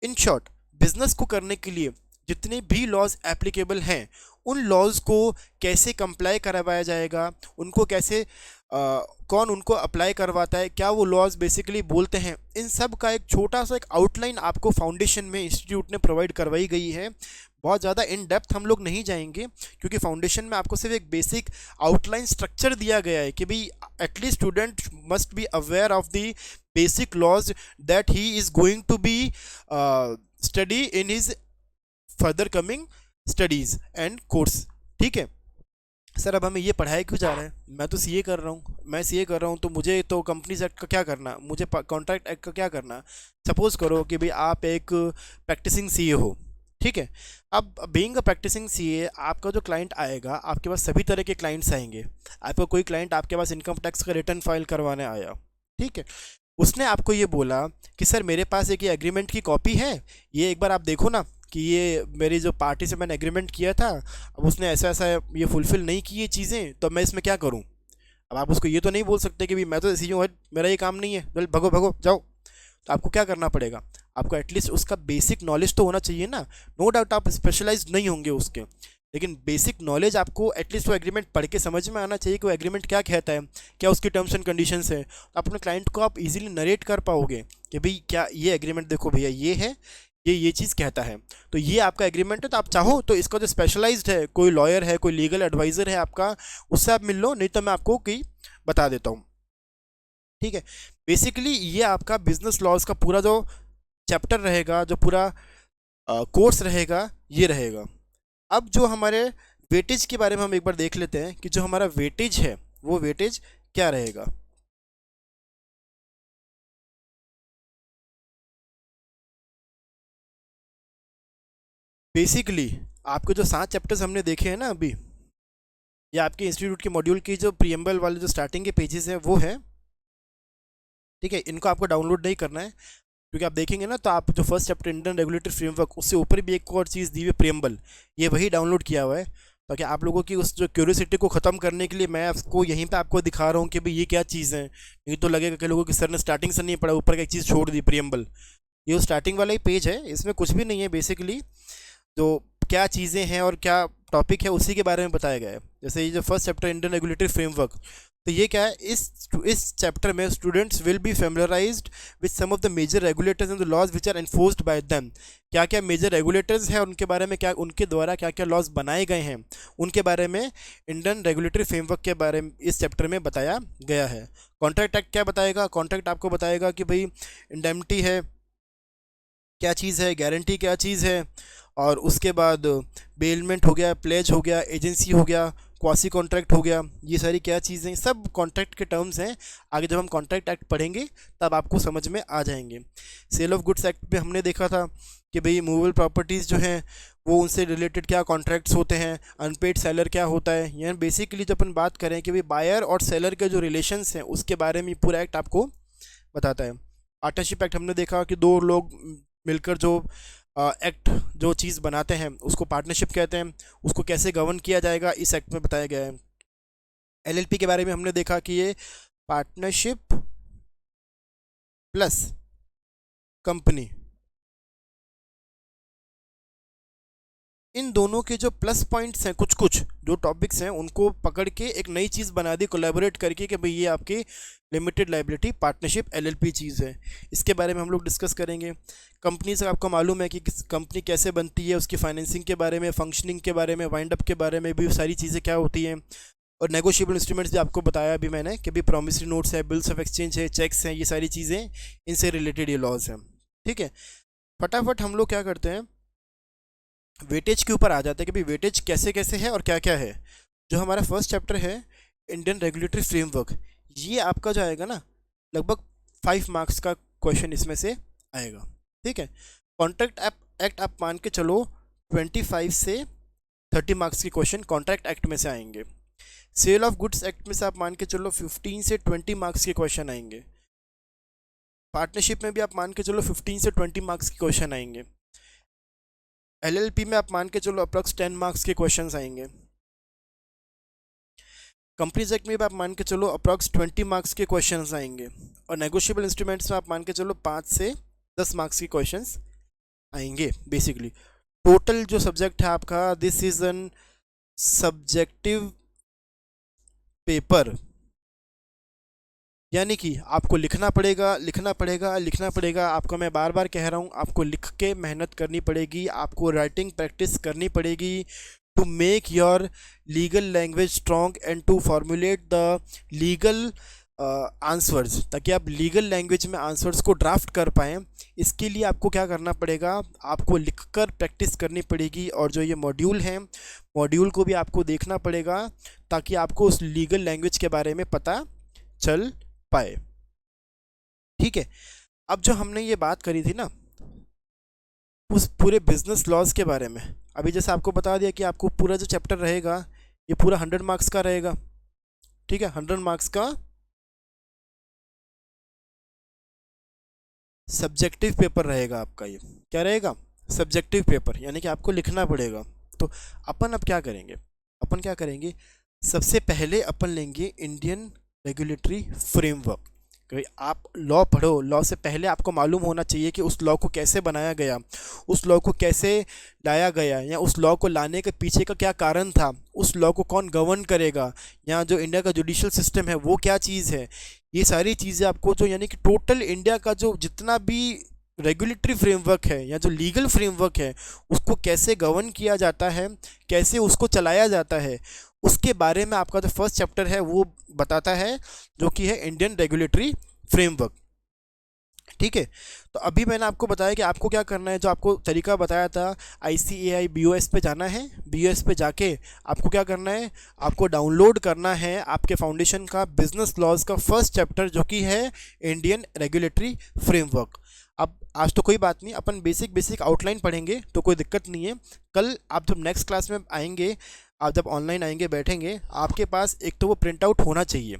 In short, business को करने के लिए जितने भी लॉज एप्लीकेबल हैं उन लॉज को कैसे कंप्लाई करवाया जाएगा, उनको कैसे कौन उनको अप्लाई करवाता है, क्या वो लॉज बेसिकली बोलते हैं, इन सब का एक छोटा सा एक आउटलाइन आपको फाउंडेशन में इंस्टीट्यूट ने प्रोवाइड करवाई गई है। बहुत ज़्यादा इन डेप्थ हम लोग नहीं जाएंगे क्योंकि फाउंडेशन में आपको सिर्फ एक बेसिक आउटलाइन स्ट्रक्चर दिया गया है कि भाई at least student must be aware of the basic laws that he is going to be study in his further coming studies and course. ठीक है सर, अब हमें ये पढ़ाया क्यों जा रहा है? मैं तो सीए कर रहा हूँ, मैं सीए कर रहा हूँ, तो मुझे तो कंपनीज एक्ट का क्या करना, मुझे कॉन्ट्रैक्ट एक्ट का क्या करना? सपोज करो कि भाई आप एक प्रैक्टिसिंग सीए हो, ठीक है। अब बीइंग अ प्रैक्टिसिंग सीए, आपका जो क्लाइंट आएगा, आपके पास सभी तरह के क्लाइंट्स आएंगे। आपका कोई क्लाइंट आपके पास इनकम टैक्स का रिटर्न फाइल करवाने आया, ठीक है। उसने आपको ये बोला कि सर मेरे पास एक ये एग्रीमेंट की कॉपी है, ये एक बार आप देखो ना कि ये मेरी जो पार्टी से मैंने एग्रीमेंट किया था, अब उसने ऐसा ऐसा ये फुलफ़िल नहीं की ये चीज़ें, तो मैं इसमें क्या करूँ? अब आप उसको ये तो नहीं बोल सकते कि भाई मैं तो सीईओ हूँ, मेरा ये काम नहीं है, चल भगो भगो जाओ। तो आपको क्या करना पड़ेगा? आपको एटलीस्ट उसका बेसिक नॉलेज तो होना चाहिए ना। नो डाउट आप स्पेशलाइज्ड नहीं होंगे उसके, लेकिन बेसिक नॉलेज आपको एटलीस्ट वो एग्रीमेंट पढ़ के समझ में आना चाहिए कि वो एग्रीमेंट क्या कहता है, क्या उसकी टर्म्स एंड कंडीशंस है। तो अपने क्लाइंट को आप इजीली नरेट कर पाओगे कि भाई क्या ये एग्रीमेंट देखो भैया ये है, ये चीज़ कहता है, तो ये आपका एग्रीमेंट है। तो आप चाहो तो इसका जो स्पेशलाइज्ड है, कोई लॉयर है, कोई लीगल एडवाइज़र है आपका, उससे आप मिल लो, नहीं तो मैं आपको कोई बता देता हूँ। ठीक है, बेसिकली ये आपका बिजनेस लॉज का पूरा जो चैप्टर रहेगा, जो पूरा कोर्स रहेगा, ये रहेगा। अब जो हमारे वेटेज के बारे में हम एक बार देख लेते हैं कि जो हमारा वेटेज है वो वेटेज क्या रहेगा। बेसिकली आपके जो 7 चैप्टर्स हमने देखे हैं ना अभी, ये आपके इंस्टीट्यूट के मॉड्यूल की जो प्रीएम्बल वाले जो स्टार्टिंग के पेजेस हैं वो है, ठीक है। इनको आपको डाउनलोड नहीं करना है, क्योंकि आप देखेंगे ना तो आप जो first chapter Indian regulatory framework, उससे ऊपर भी एक और चीज़ दी हुई है प्रीएम्बल, ये वही डाउनलोड किया हुआ है, ताकि आप लोगों की उस जो क्यूरियोसिटी को ख़त्म करने के लिए मैं आपको यहीं पे आपको दिखा रहा हूँ कि भाई ये क्या चीज़ है। नहीं तो लगेगा कि लोगों की सर ने स्टार्टिंग से नहीं पढ़ा, ऊपर का एक चीज़ छोड़ दी प्रीएम्बल। ये स्टार्टिंग वाला ही पेज है, इसमें कुछ भी नहीं है। बेसिकली जो क्या चीज़ें हैं और क्या टॉपिक है उसी के बारे में बताया गया है। जैसे ये जो first chapter Indian regulatory framework, तो ये क्या है, इस चैप्टर में students will be familiarized with some of the major regulators and the laws which are enforced by them. क्या क्या मेजर रेगुलेटर्स हैं, उनके बारे में, क्या उनके द्वारा क्या क्या लॉज बनाए गए हैं, उनके बारे में इंडियन रेगुलेटरी फ्रेमवर्क के बारे में इस चैप्टर में बताया गया है। कॉन्ट्रैक्ट एक्ट क्या बताएगा? कॉन्ट्रैक्ट आपको बताएगा कि भाई इंडेमनिटी है क्या चीज़ है, गारंटी क्या चीज़ है, और उसके बाद बेलमेंट हो गया, प्लेज हो गया, एजेंसी हो गया, क्वासी कॉन्ट्रैक्ट हो गया, ये सारी क्या चीज़ें, सब कॉन्ट्रैक्ट के टर्म्स हैं। आगे जब हम कॉन्ट्रैक्ट एक्ट पढ़ेंगे तब आपको समझ में आ जाएंगे। सेल ऑफ गुड्स एक्ट में हमने देखा था कि भाई मूवेबल प्रॉपर्टीज़ जो हैं वो उनसे रिलेटेड क्या कॉन्ट्रैक्ट्स होते हैं, अनपेड सेलर क्या होता है। यानी बेसिकली जब अपन बात करें कि भाई बायर और सेलर के जो रिलेशंस हैं उसके बारे में पूरा एक्ट आपको बताता है। पार्टनरशिप एक्ट हमने देखा कि दो लोग मिलकर जो एक्ट जो चीज़ बनाते हैं उसको पार्टनरशिप कहते हैं, उसको कैसे गवर्न किया जाएगा इस एक्ट में बताया गया है। एलएलपी के बारे में हमने देखा कि ये पार्टनरशिप प्लस कंपनी, इन दोनों के जो प्लस पॉइंट्स हैं, कुछ कुछ जो टॉपिक्स हैं उनको पकड़ के एक नई चीज़ बना दी कोलैबोरेट करके कि भाई ये आपकी लिमिटेड लाइबिलिटी पार्टनरशिप एलएलपी चीज़ है। इसके बारे में हम लोग डिस्कस करेंगे। कंपनी से आपको मालूम है कि कंपनी कैसे बनती है, उसकी फाइनेंसिंग के बारे में, फंक्शनिंग के बारे में, वाइंड अप के बारे में भी सारी चीज़ें क्या होती हैं। और नेगोशिएबल इंस्ट्रूमेंट्स भी आपको बताया अभी मैंने कि भाई प्रॉमिसरी नोट्स है, बिल्स ऑफ एक्सचेंज है, चेक्स हैं, ये सारी चीज़ें इनसे रिलेटेड ये लॉज हैं। ठीक है, फटाफट हम लोग क्या करते हैं, वेटेज के ऊपर आ जाते हैं कि भाई वेटेज कैसे कैसे है और क्या क्या है। जो हमारा फर्स्ट चैप्टर है इंडियन रेगुलेटरी फ्रेमवर्क, ये आपका जो आएगा ना लगभग 5 मार्क्स का क्वेश्चन इसमें से आएगा। ठीक है, कॉन्ट्रैक्ट एक्ट आप मान के चलो 25 से 30 मार्क्स के क्वेश्चन कॉन्ट्रैक्ट एक्ट में से आएंगे। सेल ऑफ गुड्स एक्ट में से आप मान के चलो 15 से 20 मार्क्स के क्वेश्चन आएंगे। पार्टनरशिप में भी आप मान के चलो 15 से 20 मार्क्स के क्वेश्चन आएंगे। एलएलपी में आप मान के चलो अप्रॉक्स 10 मार्क्स के क्वेश्चंस आएंगे। कंपनीज एक्ट में भी आप मान के चलो अप्रॉक्स 20 मार्क्स के क्वेश्चंस आएंगे। और नेगोशिएबल इंस्ट्रूमेंट्स में आप मान के चलो 5 से 10 मार्क्स के क्वेश्चंस आएंगे। बेसिकली टोटल जो सब्जेक्ट है आपका, this is an subjective paper, यानी कि आपको लिखना पड़ेगा लिखना पड़ेगा लिखना पड़ेगा। आपको मैं बार बार कह रहा हूँ, आपको लिख के मेहनत करनी पड़ेगी, आपको राइटिंग प्रैक्टिस करनी पड़ेगी to make your legal language strong and to formulate the legal answers, ताकि आप लीगल लैंग्वेज में आंसर्स को ड्राफ्ट कर पाएँ। इसके लिए आपको क्या करना पड़ेगा, आपको लिखकर प्रैक्टिस करनी पड़ेगी, और जो ये मॉड्यूल हैं मॉड्यूल को भी आपको देखना पड़ेगा ताकि आपको उस लीगल लैंग्वेज के बारे में पता चल पाए। ठीक है, अब जो हमने ये बात करी थी ना उस पूरे बिजनेस लॉज के बारे में, अभी जैसे आपको बता दिया कि आपको पूरा जो चैप्टर रहेगा ये पूरा 100 मार्क्स का रहेगा। ठीक है, 100 मार्क्स का सब्जेक्टिव पेपर रहेगा आपका। ये क्या रहेगा, सब्जेक्टिव पेपर, यानी कि आपको लिखना पड़ेगा। तो अपन अब क्या करेंगे, अपन क्या करेंगे, सबसे पहले अपन लेंगे इंडियन रेगुलेटरी फ्रेमवर्क। कि आप लॉ पढ़ो, लॉ से पहले आपको मालूम होना चाहिए कि उस लॉ को कैसे बनाया गया, उस लॉ को कैसे लाया गया, या उस लॉ को लाने के पीछे का क्या कारण था, उस लॉ को कौन गवर्न करेगा, या जो इंडिया का जुडिशियल सिस्टम है वो क्या चीज़ है। ये सारी चीज़ें आपको, जो यानी कि टोटल इंडिया का जो जितना भी रेगुलेटरी फ्रेमवर्क है या जो लीगल फ्रेमवर्क है उसको कैसे गवर्न किया जाता है, कैसे उसको चलाया जाता है, उसके बारे में आपका जो फर्स्ट चैप्टर है वो बताता है, जो कि है इंडियन रेगुलेटरी फ्रेमवर्क। ठीक है, तो अभी मैंने आपको बताया कि आपको क्या करना है, जो आपको तरीका बताया था ICAI BOS पे जाना है। BOS पे जाके आपको क्या करना है, आपको डाउनलोड करना है आपके फाउंडेशन का बिजनेस लॉज का फर्स्ट चैप्टर, जो कि है इंडियन रेगुलेटरी फ्रेमवर्क। अब आज तो कोई बात नहीं, अपन बेसिक आउटलाइन पढ़ेंगे तो कोई दिक्कत नहीं है। कल आप जब नेक्स्ट क्लास में आएंगे, आप जब ऑनलाइन आएंगे बैठेंगे, आपके पास एक तो वो प्रिंट आउट होना चाहिए।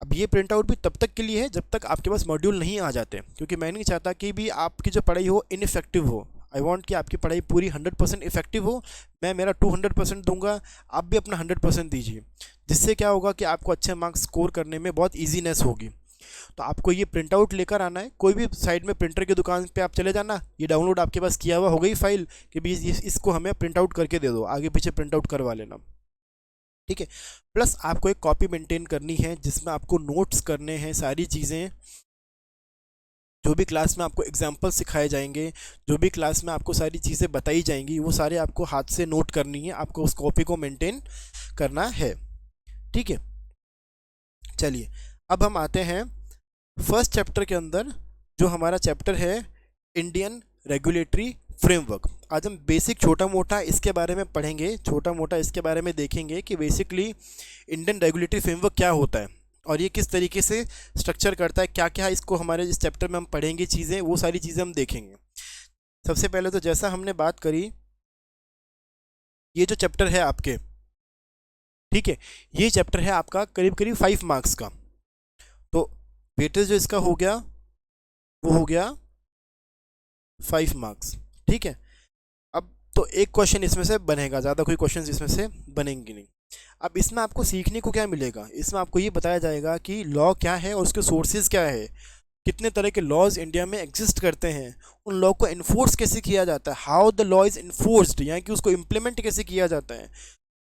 अब ये प्रिंट आउट भी तब तक के लिए है जब तक आपके पास मॉड्यूल नहीं आ जाते, क्योंकि मैं नहीं चाहता कि भी आपकी जो पढ़ाई हो इनफेक्टिव हो। आई वांट कि आपकी पढ़ाई पूरी 100% इफेक्टिव हो। मैं मेरा 200% दूंगा, आप भी अपना 100% दीजिए, जिससे क्या होगा कि आपको अच्छे मार्क्स स्कोर करने में बहुत ईजीनेस होगी। तो आपको ये प्रिंट आउट लेकर आना है, कोई भी साइड में प्रिंटर की दुकान पे आप चले जाना, ये डाउनलोड आपके पास किया हुआ हो गई फाइल कि भी इसको हमें प्रिंट आउट करके दे दो, आगे पीछे प्रिंट आउट करवा लेना। ठीक है, प्लस आपको एक कॉपी मेंटेन करनी है जिसमें आपको नोट्स करने हैं, सारी चीज़ें जो भी क्लास में आपको एग्जाम्पल सिखाए जाएंगे, जो भी क्लास में आपको सारी चीज़ें बताई जाएंगी, वो सारे आपको हाथ से नोट करनी है, आपको उस कॉपी को मेंटेन करना है। ठीक है, चलिए अब हम आते हैं फर्स्ट चैप्टर के अंदर, जो हमारा चैप्टर है इंडियन रेगुलेटरी फ्रेमवर्क। आज हम बेसिक छोटा मोटा इसके बारे में पढ़ेंगे, छोटा मोटा इसके बारे में देखेंगे कि बेसिकली इंडियन रेगुलेटरी फ्रेमवर्क क्या होता है और ये किस तरीके से स्ट्रक्चर करता है, क्या क्या इसको हमारे इस चैप्टर में हम पढ़ेंगे चीज़ें, वो सारी चीज़ें हम देखेंगे। सबसे पहले तो जैसा हमने बात करी, ये जो चैप्टर है आपके, ठीक है, ये चैप्टर है आपका करीब करीब 5 मार्क्स का। तो वेटेज जो इसका हो गया वो हो गया 5 मार्क्स। ठीक है, अब तो एक क्वेश्चन इसमें से बनेगा, ज़्यादा कोई क्वेश्चन इसमें से बनेंगे नहीं। अब इसमें आपको सीखने को क्या मिलेगा, इसमें आपको ये बताया जाएगा कि लॉ क्या है और उसके सोर्सेज क्या है, कितने तरह के लॉज इंडिया में एग्जिस्ट करते हैं, उन लॉ को इन्फोर्स कैसे किया जाता है, how the law is enforced, यानी कि उसको इम्प्लीमेंट कैसे किया जाता है,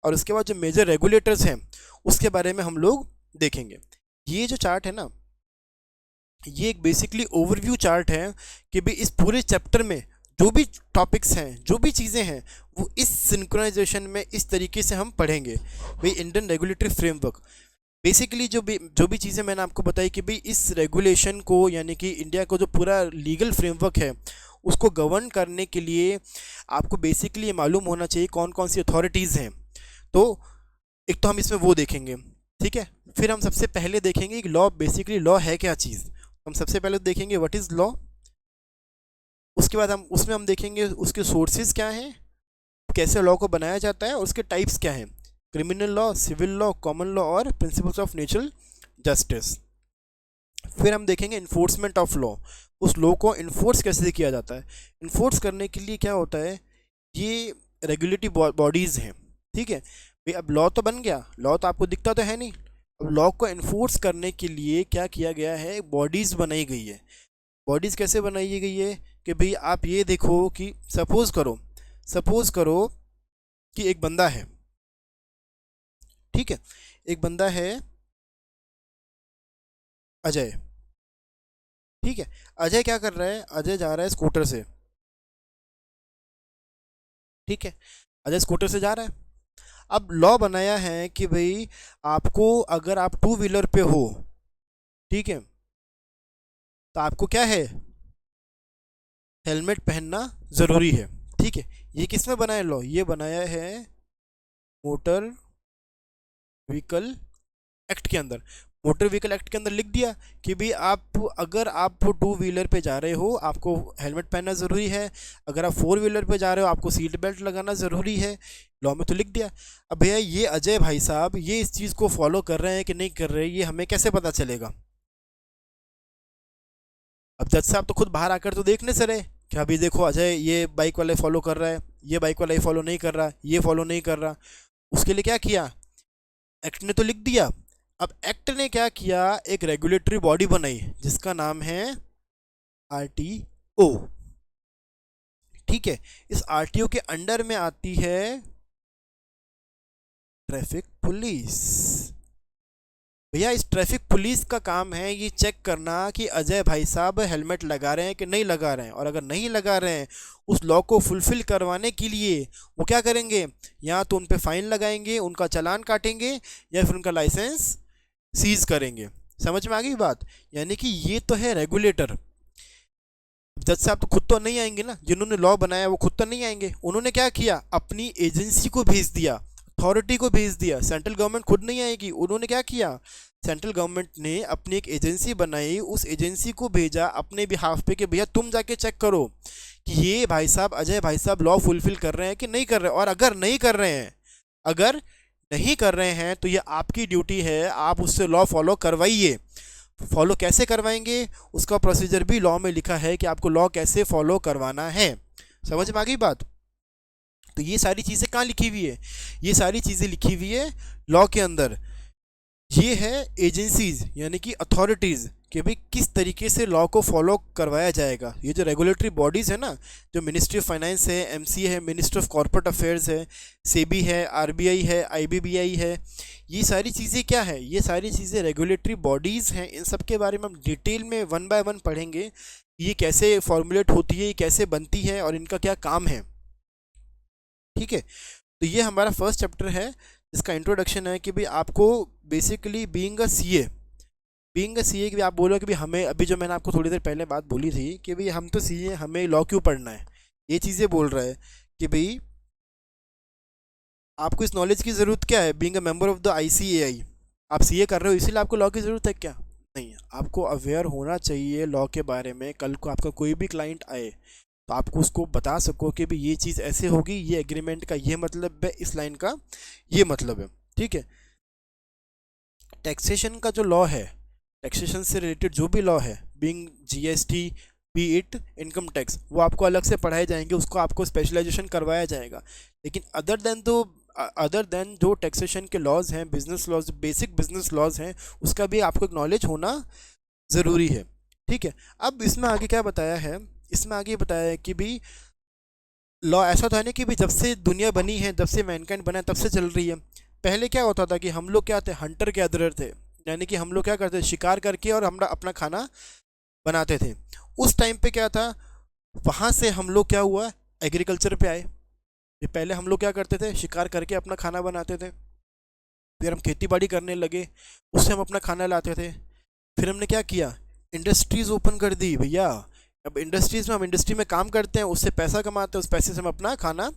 और उसके बाद जो मेजर रेगुलेटर्स हैं उसके बारे में हम लोग देखेंगे। ये जो चार्ट है ना, ये एक बेसिकली ओवरव्यू चार्ट है कि भाई इस पूरे चैप्टर में जो भी टॉपिक्स हैं, जो भी चीज़ें हैं, वो इस सिंक्रोनाइजेशन में इस तरीके से हम पढ़ेंगे। भाई इंडियन रेगुलेटरी फ्रेमवर्क, बेसिकली जो भी चीज़ें मैंने आपको बताई कि भाई इस रेगुलेशन को, यानी कि इंडिया को जो पूरा लीगल फ्रेमवर्क है उसको गवर्न करने के लिए आपको बेसिकली ये मालूम होना चाहिए कौन कौन सी अथॉरिटीज़ हैं। तो एक तो हम इसमें वो देखेंगे, ठीक है। फिर हम सबसे पहले देखेंगे कि लॉ, बेसिकली लॉ है क्या चीज़। हम सबसे पहले देखेंगे व्हाट इज़ लॉ, उसके बाद हम उसमें हम देखेंगे उसके सोर्सेज क्या हैं, कैसे लॉ को बनाया जाता है और उसके टाइप्स क्या हैं, criminal law, civil law, common law और प्रिंसिपल्स ऑफ नेचुरल जस्टिस। फिर हम देखेंगे इन्फोर्समेंट ऑफ लॉ, उस लॉ को इन्फोर्स कैसे किया जाता है। इन्फोर्स करने के लिए क्या होता है, ये रेगुलेटरी बॉडीज़ हैं, ठीक है भाई। अब लॉ तो बन गया, लॉ तो आपको दिखता तो है नहीं, अब लॉ को इन्फोर्स करने के लिए क्या किया गया है, बॉडीज़ बनाई गई है। बॉडीज़ कैसे बनाई गई है कि भाई आप ये देखो कि सपोज़ करो कि एक बंदा है, ठीक है, एक बंदा है अजय, ठीक है। अजय क्या कर रहा है, अजय जा रहा है स्कूटर से, ठीक है, अजय स्कूटर से जा रहा है। अब लॉ बनाया है कि भाई आपको, अगर आप टू व्हीलर पे हो ठीक है, तो आपको क्या है, हेलमेट पहनना ज़रूरी है। ठीक है, ये किसमें बनाया लॉ, ये बनाया है मोटर व्हीकल एक्ट के अंदर। मोटर व्हीकल एक्ट के अंदर लिख दिया कि भाई आप, अगर आप टू व्हीलर पे जा रहे हो आपको हेलमेट पहनना ज़रूरी है, अगर आप फोर व्हीलर पे जा रहे हो आपको सीट बेल्ट लगाना ज़रूरी है। लॉ में तो लिख दिया। अब भैया ये अजय भाई साहब ये इस चीज़ को फॉलो कर रहे हैं कि नहीं कर रहे, ये हमें कैसे पता चलेगा। अब जज साहब तो खुद बाहर आकर तो देखने से रहे कि अभी देखो अजय ये बाइक वाले फॉलो कर रहा है, ये बाइक वाला ये फॉलो नहीं कर रहा, ये फॉलो नहीं कर रहा। उसके लिए क्या किया, एक्ट ने तो लिख दिया। अब एक्ट ने क्या किया, एक रेगुलेटरी बॉडी बनाई जिसका नाम है आरटीओ। ठीक है, इस आरटीओ के अंडर में आती है ट्रैफिक पुलिस। भैया इस ट्रैफिक पुलिस का काम है ये चेक करना कि अजय भाई साहब हेलमेट लगा रहे हैं कि नहीं लगा रहे हैं, और अगर नहीं लगा रहे हैं उस लॉ को फुलफिल करवाने के लिए वो क्या करेंगे, या तो उन पे फाइन लगाएंगे, उनका चालान काटेंगे, या फिर उनका लाइसेंस सीज करेंगे। समझ में आ गई बात, यानी कि ये तो है रेगुलेटर। जज साहब तो खुद तो नहीं आएंगे ना, जिन्होंने लॉ बनाया वो खुद तो नहीं आएंगे, उन्होंने क्या किया, अपनी एजेंसी को भेज दिया, अथॉरिटी को भेज दिया। सेंट्रल गवर्नमेंट खुद नहीं आएगी, उन्होंने क्या किया, सेंट्रल गवर्नमेंट ने अपनी एक एजेंसी बनाई, उस एजेंसी को भेजा अपने बिहाफ पे कि भैया तुम जाके चेक करो कि ये भाई साहब अजय भाई साहब लॉ फुलफिल कर रहे हैं कि नहीं कर रहे हैं, और अगर नहीं कर रहे हैं, अगर नहीं कर रहे हैं तो ये आपकी ड्यूटी है, आप उससे लॉ फॉलो करवाइए। फॉलो कैसे करवाएंगे उसका प्रोसीजर भी लॉ में लिखा है कि आपको लॉ कैसे फॉलो करवाना है। समझ में आ गई बात। तो ये सारी चीज़ें कहाँ लिखी हुई है, ये सारी चीज़ें लिखी हुई है लॉ के अंदर। ये है एजेंसीज यानी कि अथॉरिटीज़ कि भाई किस तरीके से लॉ को फॉलो करवाया जाएगा। ये जो रेगुलेटरी बॉडीज़ है ना, जो मिनिस्ट्री ऑफ फाइनेंस है, एमसीए है, मिनिस्ट्री ऑफ कॉर्पोरेट अफेयर्स है, सेबी है, आरबीआई है, आईबीबीआई है, ये सारी चीज़ें क्या है, ये सारी चीज़ें रेगुलेटरी बॉडीज़ हैं। इन सब के बारे में हम डिटेल में वन बाय वन पढ़ेंगे, ये कैसे फॉर्मुलेट होती है, ये कैसे बनती है और इनका क्या काम है। ठीक है, तो ये हमारा फर्स्ट चैप्टर है, इसका इंट्रोडक्शन है कि भाई आपको बेसिकली बीइंग अ सीए कि आप बोलो कि भाई हमें, अभी जो मैंने आपको थोड़ी देर पहले बात बोली थी कि भाई हम तो सीए, हमें लॉ क्यों पढ़ना है, ये चीज़ें बोल रहा है कि भाई आपको इस नॉलेज की ज़रूरत क्या है, being a member of the ICAI. आप सीए कर रहे हो इसीलिए आपको लॉ की ज़रूरत है क्या, नहीं, आपको अवेयर होना चाहिए लॉ के बारे में। कल को आपका कोई भी क्लाइंट आए तो आपको उसको बता सको कि भाई ये चीज़ ऐसे होगी, ये एग्रीमेंट का ये मतलब है, इस लाइन का ये मतलब है। ठीक है, टैक्सेशन का जो लॉ है, टैक्सेशन से रिलेटेड जो भी लॉ है, being GST, B it income tax, वो आपको अलग से पढ़ाए जाएंगे, उसको आपको स्पेशलाइजेशन करवाया जाएगा। लेकिन अदर देन जो टैक्सेशन के लॉज हैं, business laws, basic business laws हैं, उसका भी आपको एक नॉलेज होना ज़रूरी है। ठीक है, अब इसमें आगे क्या बताया है, इसमें आगे बताया है कि भी लॉ ऐसा तो है नहीं कि भी जब से दुनिया बनी है, जब से मैनकाइंड बना है तब से चल रही है। पहले क्या होता था कि हम लोग क्या थे, हंटर गैदरर थे, यानी कि हम लोग क्या करते थे, शिकार करके और हम अपना खाना बनाते थे। उस टाइम पे क्या था, वहाँ से हम लोग क्या हुआ, एग्रीकल्चर पे आए। ये पहले हम लोग क्या करते थे, शिकार करके अपना खाना बनाते थे, फिर हम खेती बाड़ी करने लगे, उससे हम अपना खाना लाते थे। फिर हमने क्या किया, इंडस्ट्रीज़ ओपन कर दी भैया। अब इंडस्ट्रीज़ में, हम इंडस्ट्री में काम करते हैं, उससे पैसा कमाते हैं, उस पैसे से हम अपना खाना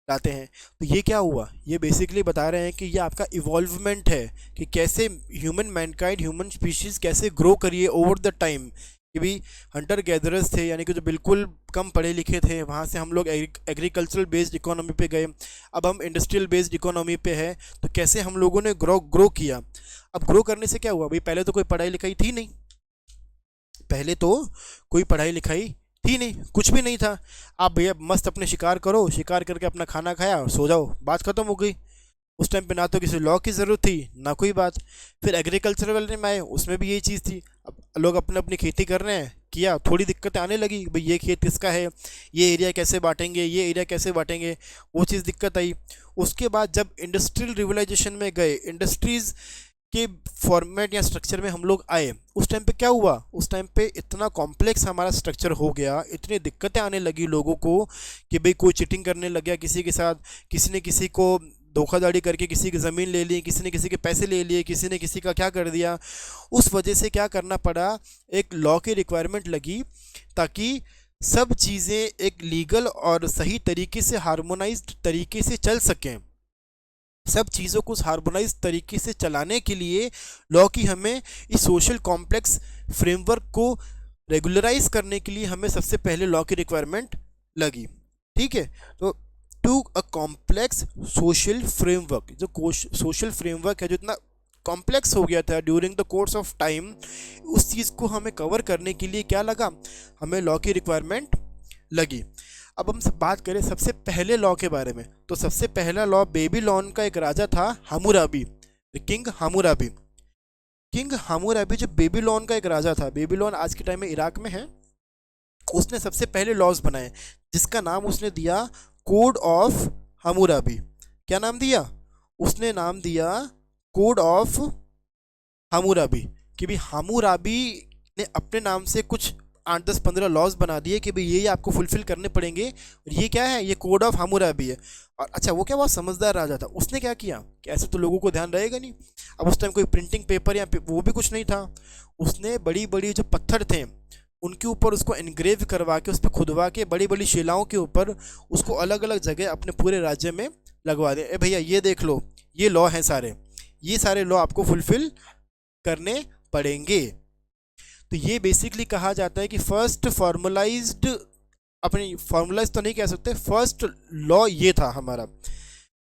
लाते हैं। तो ये क्या हुआ, ये बेसिकली बता रहे हैं कि ये आपका इवॉल्वमेंट है कि कैसे ह्यूमन मैनकाइंड, ह्यूमन स्पीशीज़ कैसे ग्रो करिए ओवर द टाइम। कि भी हंटर गैदरर्स थे, यानी कि जो बिल्कुल कम पढ़े लिखे थे, वहाँ से हम लोग एग्रीकल्चरल बेस्ड इकोनॉमी पे गए। अब हम इंडस्ट्रियल बेस्ड इकोनॉमी पे है, तो कैसे हम लोगों ने ग्रो किया। अब ग्रो करने से क्या हुआ भाई, पहले तो कोई पढ़ाई लिखाई थी नहीं, पहले तो कोई पढ़ाई लिखाई थी नहीं, कुछ भी नहीं था। आप भैया मस्त अपने शिकार करो, शिकार करके अपना खाना खाया और सो जाओ, बात खत्म हो गई। उस टाइम पे ना तो किसी लॉ की ज़रूरत थी ना कोई बात। फिर एग्रीकल्चर वाले में आए, उसमें भी यही चीज़ थी। अब लोग अपने अपनी खेती कर रहे हैं, किया, थोड़ी दिक्कतें आने लगी, भाई ये खेत किसका है, ये एरिया कैसे बांटेंगे, ये एरिया कैसे बांटेंगे, वो चीज़ दिक्कत आई। उसके बाद जब इंडस्ट्रियल रिवलाइजेशन में गए, इंडस्ट्रीज़ के फॉर्मेट या स्ट्रक्चर में हम लोग आए, उस टाइम पे क्या हुआ, उस टाइम पे इतना कॉम्प्लेक्स हमारा स्ट्रक्चर हो गया, इतनी दिक्कतें आने लगी लोगों को कि भाई कोई चीटिंग करने लग गया किसी के साथ, किसी ने किसी को धोखाधड़ी करके किसी की ज़मीन ले ली, किसी ने किसी के पैसे ले लिए, किसी ने किसी का क्या कर दिया। उस वजह से क्या करना पड़ा, एक लॉ की रिक्वायरमेंट लगी ताकि सब चीज़ें एक लीगल और सही तरीके से हार्मोनाइज्ड तरीके से चल सकें। सब चीज़ों को हार्मोनाइज तरीके से चलाने के लिए लॉ की हमें इस सोशल कॉम्प्लेक्स फ्रेमवर्क को रेगुलराइज करने के लिए हमें सबसे पहले लॉ की रिक्वायरमेंट लगी। ठीक है, तो to a complex social framework, जो सोशल फ्रेमवर्क है जो इतना कॉम्प्लेक्स हो गया था during the course of time, उस चीज़ को हमें कवर करने के लिए क्या लगा, हमें लॉ की रिक्वायरमेंट लगी। अब हम बात करें सबसे पहले लॉ के बारे में, तो सबसे पहला लॉ बेबीलोन का एक राजा था Hammurabi, king Hammurabi. King Hammurabi जो बेबीलोन का एक राजा था, बेबीलोन आज के टाइम में इराक में है, उसने सबसे पहले लॉज बनाए जिसका नाम उसने दिया कोड ऑफ हम्मुराबी। क्या नाम दिया उसने? नाम दिया कोड ऑफ हम्मुराबी, कि भाई हम्मुराबी ने अपने नाम से कुछ 8-10-15 लॉज बना दिए कि भाई ये आपको फुलफिल करने पड़ेंगे, और ये क्या है, ये कोड ऑफ हम्मुराबी है। और अच्छा, वो क्या बहुत समझदार राजा था, उसने क्या किया कि ऐसे तो लोगों को ध्यान रहेगा नहीं, अब उस टाइम कोई प्रिंटिंग पेपर या वो भी कुछ नहीं था, उसने बड़ी बड़ी जो पत्थर थे उनके ऊपर उसको एनग्रेव करवा के, उस पर खुदवा के, बड़ी बड़ी शिलाओं के ऊपर उसको अलग अलग जगह अपने पूरे राज्य में लगवा दे। ए भैया ये देख लो, ये लॉ हैं सारे, ये सारे लॉ आपको फुलफिल करने पड़ेंगे। तो ये बेसिकली कहा जाता है कि फर्स्ट फॉर्मलाइज्ड, अपने फॉर्मलाइज तो नहीं कह सकते, फर्स्ट लॉ ये था हमारा,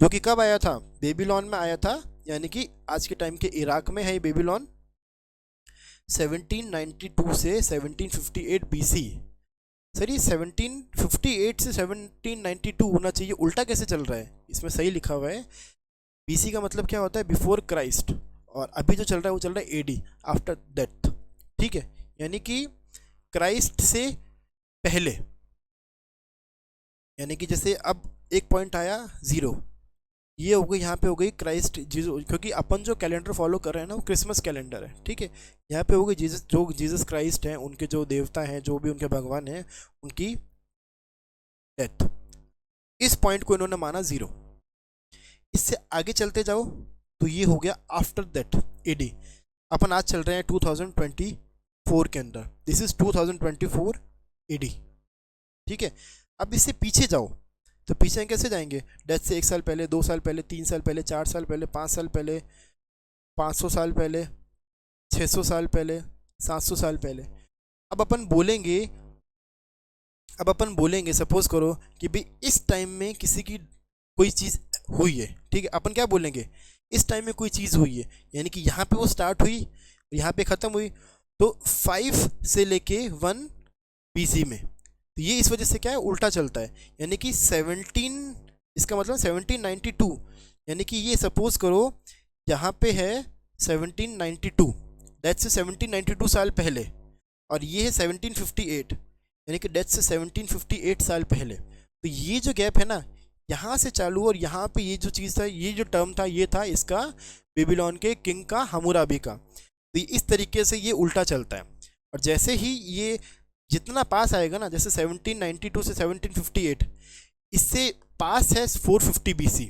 जो कि कब आया था, बेबीलोन में आया था, यानी कि आज के टाइम के इराक में है ये बेबीलोन। 1792 से 1758 BC। सर ये 1758 से 1792 होना चाहिए, उल्टा कैसे चल रहा है? इसमें सही लिखा हुआ है BC का मतलब क्या होता है, बिफोर क्राइस्ट, और अभी जो चल रहा है वो चल रहा है AD, आफ्टर डेथ। ठीक है, यानी कि क्राइस्ट से पहले, यानी कि जैसे अब एक पॉइंट आया 0, ये हो गई, यहाँ पे हो गई क्राइस्ट जीसस, क्योंकि अपन जो कैलेंडर फॉलो कर रहे हैं ना वो क्रिसमस कैलेंडर है। ठीक है, यहाँ पे हो गई जीसस, जो जीसस क्राइस्ट हैं, उनके जो देवता हैं, जो भी उनके भगवान हैं, उनकी डेथ। इस पॉइंट को इन्होंने माना 0। इससे आगे चलते जाओ तो ये हो गया आफ्टर दैट AD। अपन आज चल रहे हैं 2024 के अंदर, दिस इज 2024 AD। ठीक है, अब इससे पीछे जाओ तो पीछे कैसे जाएंगे, डेथ से 1 साल पहले, 2 साल पहले, 3 साल पहले, 4 साल पहले, 5 साल पहले, 500 साल पहले, 600 साल पहले, 700 साल पहले। अब अपन बोलेंगे सपोज करो कि भाई इस टाइम में किसी की कोई चीज़ हुई है। ठीक है, अपन क्या बोलेंगे, इस टाइम में कोई चीज़ हुई है, यानी कि यहाँ पे वो स्टार्ट हुई, यहाँ पे ख़त्म हुई, तो 5 से लेके 1 BC में। तो ये इस वजह से क्या है, उल्टा चलता है, यानी कि 17, इसका मतलब 1792, यानी कि ये सपोज करो यहाँ पे है 1792, डेथ से 1792 साल पहले, और ये है 1758, यानी कि डेथ से 1758 साल पहले। तो ये जो गैप है ना, यहाँ से चालू और यहाँ पे ये जो चीज़ था, ये जो टर्म था, ये था इसका बेबीलोन के किंग का, हम्मुराबी का। तो इस तरीके से ये उल्टा चलता है, और जैसे ही ये जितना पास आएगा ना, जैसे 1792 से 1758, इससे पास है 450 BC,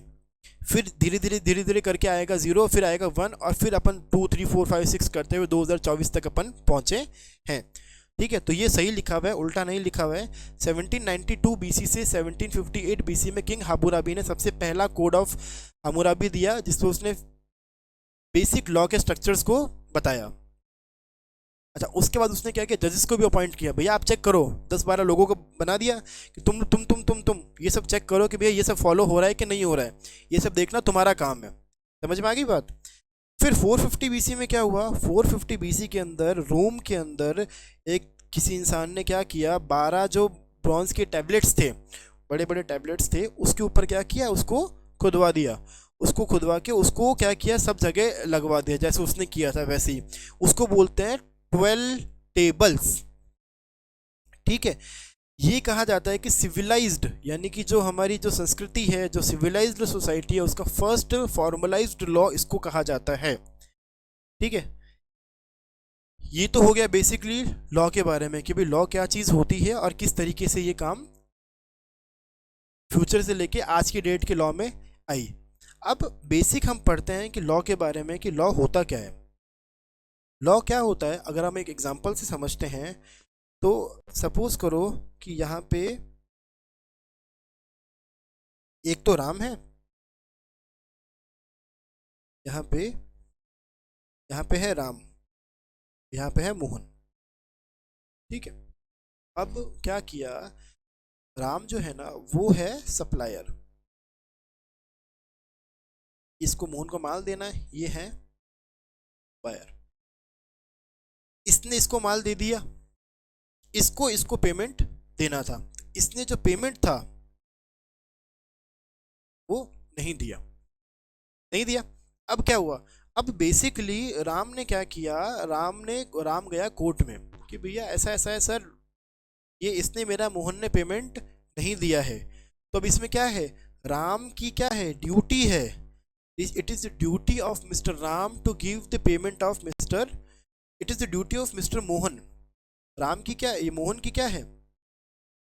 फिर धीरे धीरे करके आएगा 0, फिर आएगा 1, और फिर अपन 2, 3, 4, 5, 6 करते हुए 2024 तक अपन पहुँचे हैं। ठीक है, तो ये सही लिखा हुआ है, उल्टा नहीं लिखा हुआ है। 1792 BC से 1758 BC में किंग हम्मुराबी ने सबसे पहला कोड ऑफ हम्मुराबी दिया, जिसमें उसने बेसिक लॉ के स्ट्रक्चर्स को बताया। अच्छा, उसके बाद उसने क्या किया, जजेस को भी अपॉइंट किया, भैया आप चेक करो, 10-12 लोगों को बना दिया कि तुम ये सब चेक करो कि भैया ये सब फॉलो हो रहा है कि नहीं हो रहा है, ये सब देखना तुम्हारा काम है। समझ में आ गई बात? फिर 450 BC में क्या हुआ, 450 BC के अंदर रोम के अंदर एक किसी इंसान ने क्या किया, 12 जो ब्रॉन्ज के टैबलेट्स थे, बड़े बड़े टैबलेट्स थे, उसके ऊपर क्या किया, उसको खुदवा दिया, उसको खुदवा के उसको क्या किया, सब जगह लगवा दिया, जैसे उसने किया था वैसे ही। उसको बोलते हैं 12 टेबल्स। ठीक है, ये कहा जाता है कि सिविलाइज्ड, यानी कि जो हमारी जो संस्कृति है, जो सिविलाइज्ड सोसाइटी है, उसका फर्स्ट फॉर्मलाइज्ड लॉ इसको कहा जाता है। ठीक है, ये तो हो गया बेसिकली लॉ के बारे में कि भाई लॉ क्या चीज़ होती है और किस तरीके से ये काम फ्यूचर से लेके आज की डेट के लॉ में आई। अब बेसिक हम पढ़ते हैं कि लॉ के बारे में, कि लॉ होता क्या है। लॉ क्या होता है अगर हम एक एग्जांपल से समझते हैं तो सपोज करो कि यहाँ पे एक तो राम है, यहाँ पे है राम, यहाँ पे है मोहन। ठीक है, अब क्या किया, राम जो है ना वो है सप्लायर, इसको मोहन को माल देना है, ये है बायर। इसने इसको माल दे दिया, इसको पेमेंट देना था, इसने जो पेमेंट था वो नहीं दिया, नहीं दिया। अब क्या हुआ, अब बेसिकली राम ने क्या किया, राम गया कोर्ट में कि भैया ऐसा ऐसा है सर, ये इसने मेरा मोहन ने पेमेंट नहीं दिया है। तो अब इसमें क्या है, राम की क्या है, ड्यूटी है, it is the duty of mister Ram to give the payment of mister, it is the duty of mister Mohan. Ram की क्या, ये मोहन की क्या है,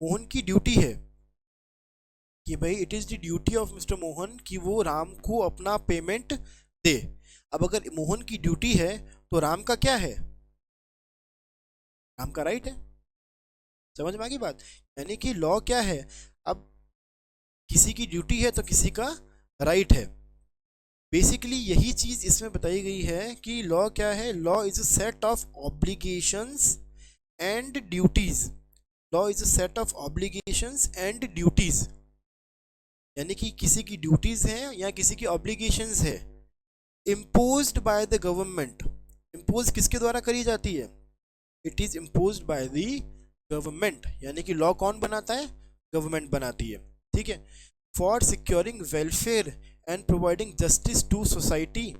मोहन की ड्यूटी है कि भाई it is the duty of mister Mohan कि वो राम को अपना पेमेंट दे। अब अगर मोहन की ड्यूटी है तो राम का क्या है, राम का राइट है। समझ में आ गई बात, यानी कि लॉ क्या है, अब किसी की ड्यूटी है तो किसी का राइट है। बेसिकली यही चीज इसमें बताई गई है कि लॉ क्या है, law is a set of obligations and duties, law is a set of obligations and duties, यानी कि किसी की ड्यूटीज हैं या किसी की ऑब्लिगेशंस है, imposed by the government. Impose किसके द्वारा करी जाती है, it is imposed by the government, यानी कि लॉ कौन बनाता है, गवर्नमेंट बनाती है। ठीक है, for securing welfare and providing justice to society.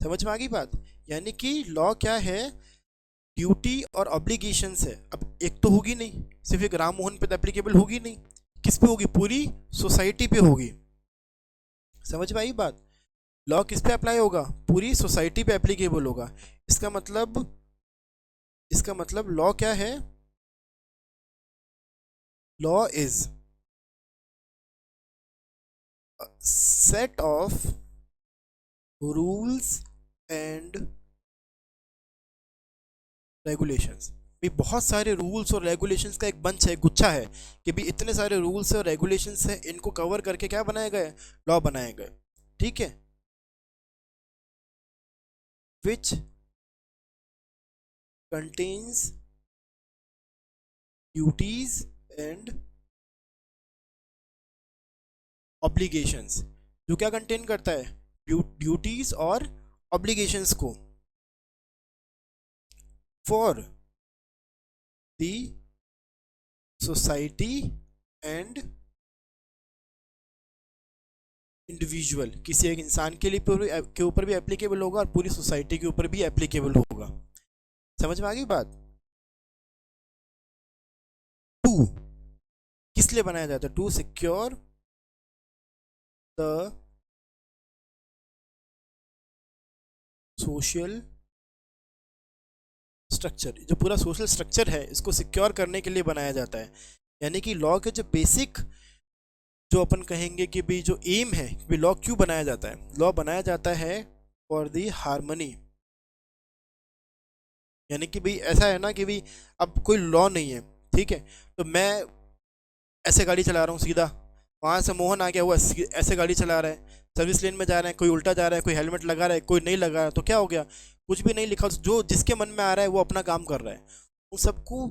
समझ में आ गई बात, यानी कि लॉ क्या है, ड्यूटी और ऑब्लिगेशंस है। अब एक तो होगी नहीं, सिर्फ एक राम मोहन पे तो एप्लीकेबल होगी नहीं, किस पे होगी, पूरी सोसाइटी पे होगी। समझ में आई बात, लॉ किस पे अप्लाई होगा, पूरी सोसाइटी पे एप्लीकेबल होगा। इसका मतलब लॉ क्या है, law is set of rules and regulations. भी बहुत सारे रूल्स और रेगुलेशंस का एक बंच है, गुच्छा है कि भी इतने सारे रूल्स और रेगुलेशंस हैं, इनको कवर करके क्या बनाए गए, लॉ बनाए गए। ठीक है, which contains duties and obligations, जो क्या कंटेन करता है, ड्यूटीज और ऑब्लिगेशंस को, for the society and individual, किसी एक इंसान के लिए के ऊपर भी एप्लीकेबल होगा और पूरी सोसाइटी के ऊपर भी एप्लीकेबल होगा। समझ में आ गई बात। टू किस लिए बनाया जाता है, to secure the social structure, जो पूरा सोशल स्ट्रक्चर है इसको सिक्योर करने के लिए बनाया जाता है। यानी कि लॉ के जो बेसिक, जो अपन कहेंगे कि भी जो एम है, भी लॉ क्यों बनाया जाता है, लॉ बनाया जाता है फॉर दी हार्मनी। यानी कि भाई ऐसा है ना कि भाई अब कोई लॉ नहीं है, ठीक है, तो मैं ऐसे गाड़ी चला रहा हूँ सीधा, वहाँ से मोहन आ गया हुआ ऐसे गाड़ी चला रहा है, सर्विस लेन में जा रहे हैं, कोई उल्टा जा रहा है, कोई हेलमेट लगा रहा है, कोई नहीं लगा रहा है, तो क्या हो गया, कुछ भी नहीं लिखा, जो जिसके मन में आ रहा है वो अपना काम कर रहा है। उन सबको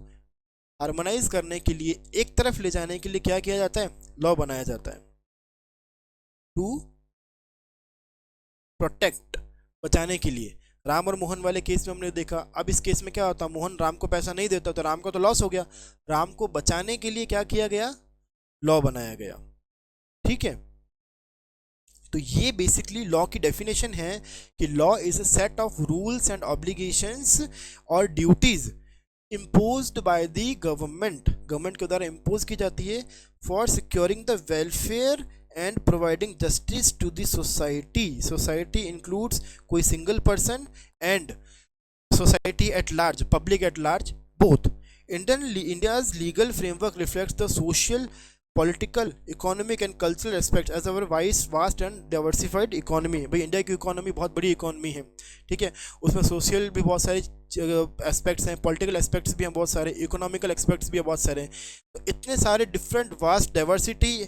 हार्मोनाइज करने के लिए, एक तरफ ले जाने के लिए क्या किया जाता है, लॉ बनाया जाता है, टू प्रोटेक्ट, बचाने के लिए। राम और मोहन वाले केस में हमने देखा, अब इस केस में क्या होता, मोहन राम को पैसा नहीं देता तो राम को तो लॉस हो गया, राम को बचाने के लिए क्या किया गया, लॉ बनाया गया। ठीक है, तो ये बेसिकली लॉ की डेफिनेशन है कि law is a set of rules and obligations और duties imposed by the government, government के द्वारा इम्पोज की जाती है, for securing the welfare and providing justice to the society. Society includes कोई single person and society at large, public at large, both. India's legal framework reflects the social political, economic and cultural aspect as our vast and diversified economy. भाई इंडिया की इकोनॉमी बहुत बड़ी इकोनॉमी है, ठीक है, उसमें सोशल भी बहुत सारे एस्पेक्ट्स हैं, पॉलिटिकल एस्पेक्ट्स भी हैं बहुत सारे, इकोनॉमिकल एस्पेक्ट्स भी हैं बहुत सारे। तो इतने सारे डिफरेंट वास्ट डाइवर्सिटी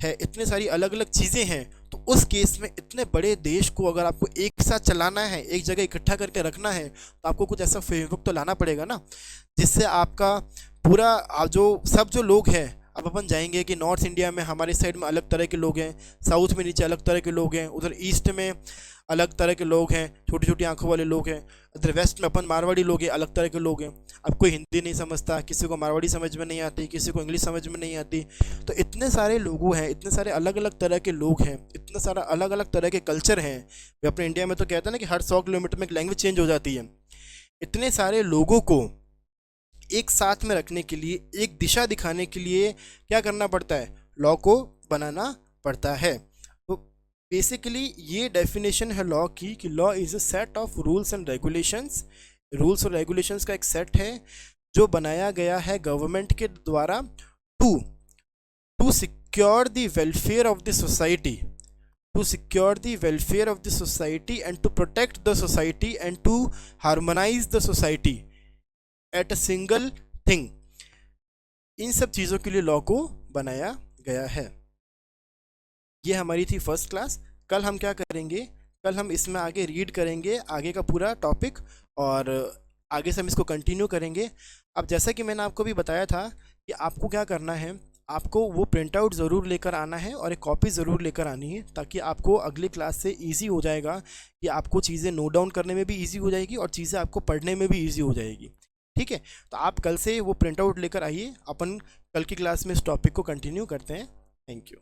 है, इतने सारी अलग अलग चीज़ें हैं, तो उस केस में इतने बड़े देश को अगर आपको एक साथ चलाना है, एक जगह इकट्ठा करके रखना है, तो आपको कुछ ऐसा फ्रेमवर्क तो लाना पड़ेगा ना, जिससे आपका पूरा जो लोग हैं, अब अपन जाएंगे कि नॉर्थ इंडिया में हमारे साइड में अलग तरह के लोग हैं, साउथ में नीचे अलग तरह के लोग हैं, उधर ईस्ट में अलग तरह के लोग हैं, छोटी छोटी आंखों वाले लोग हैं, इधर वेस्ट में अपन मारवाड़ी लोग हैं, अलग तरह के लोग हैं। अब कोई हिंदी नहीं समझता, किसी को मारवाड़ी समझ में नहीं आती, किसी को इंग्लिश समझ में नहीं आती, तो इतने सारे लोग हैं, इतने सारे अलग अलग तरह के लोग हैं, इतना सारा अलग अलग तरह के कल्चर हैं। वे अपने इंडिया में तो कहते हैं ना कि हर 100 किलोमीटर में एक लैंग्वेज चेंज हो जाती है। इतने सारे लोगों को एक साथ में रखने के लिए, एक दिशा दिखाने के लिए क्या करना पड़ता है, लॉ को बनाना पड़ता है। तो बेसिकली ये डेफिनेशन है लॉ की कि law is a set of rules and regulations. Rules और रेगुलेशंस का एक सेट है जो बनाया गया है गवर्नमेंट के द्वारा to secure the welfare of the society, to secure the welfare of the society and to protect the society and to harmonize the society at a single thing। इन सब चीज़ों के लिए लॉ को बनाया गया है। ये हमारी थी फर्स्ट क्लास। कल हम क्या करेंगे, कल हम इसमें आगे रीड करेंगे आगे का पूरा टॉपिक और आगे से हम इसको कंटिन्यू करेंगे। अब जैसा कि मैंने आपको भी बताया था कि आपको क्या करना है, आपको वो प्रिंट आउट ज़रूर लेकर आना है और एक कॉपी ज़रूर लेकर आनी है, ताकि आपको अगली क्लास से इजी हो जाएगा कि आपको चीज़ें नोट डाउन करने में भी इजी हो जाएगी और चीज़ें आपको पढ़ने में भी इजी हो जाएगी। ठीक है, तो आप कल से वो प्रिंट आउट लेकर आइए, अपन कल की क्लास में इस टॉपिक को कंटिन्यू करते हैं। Thank you.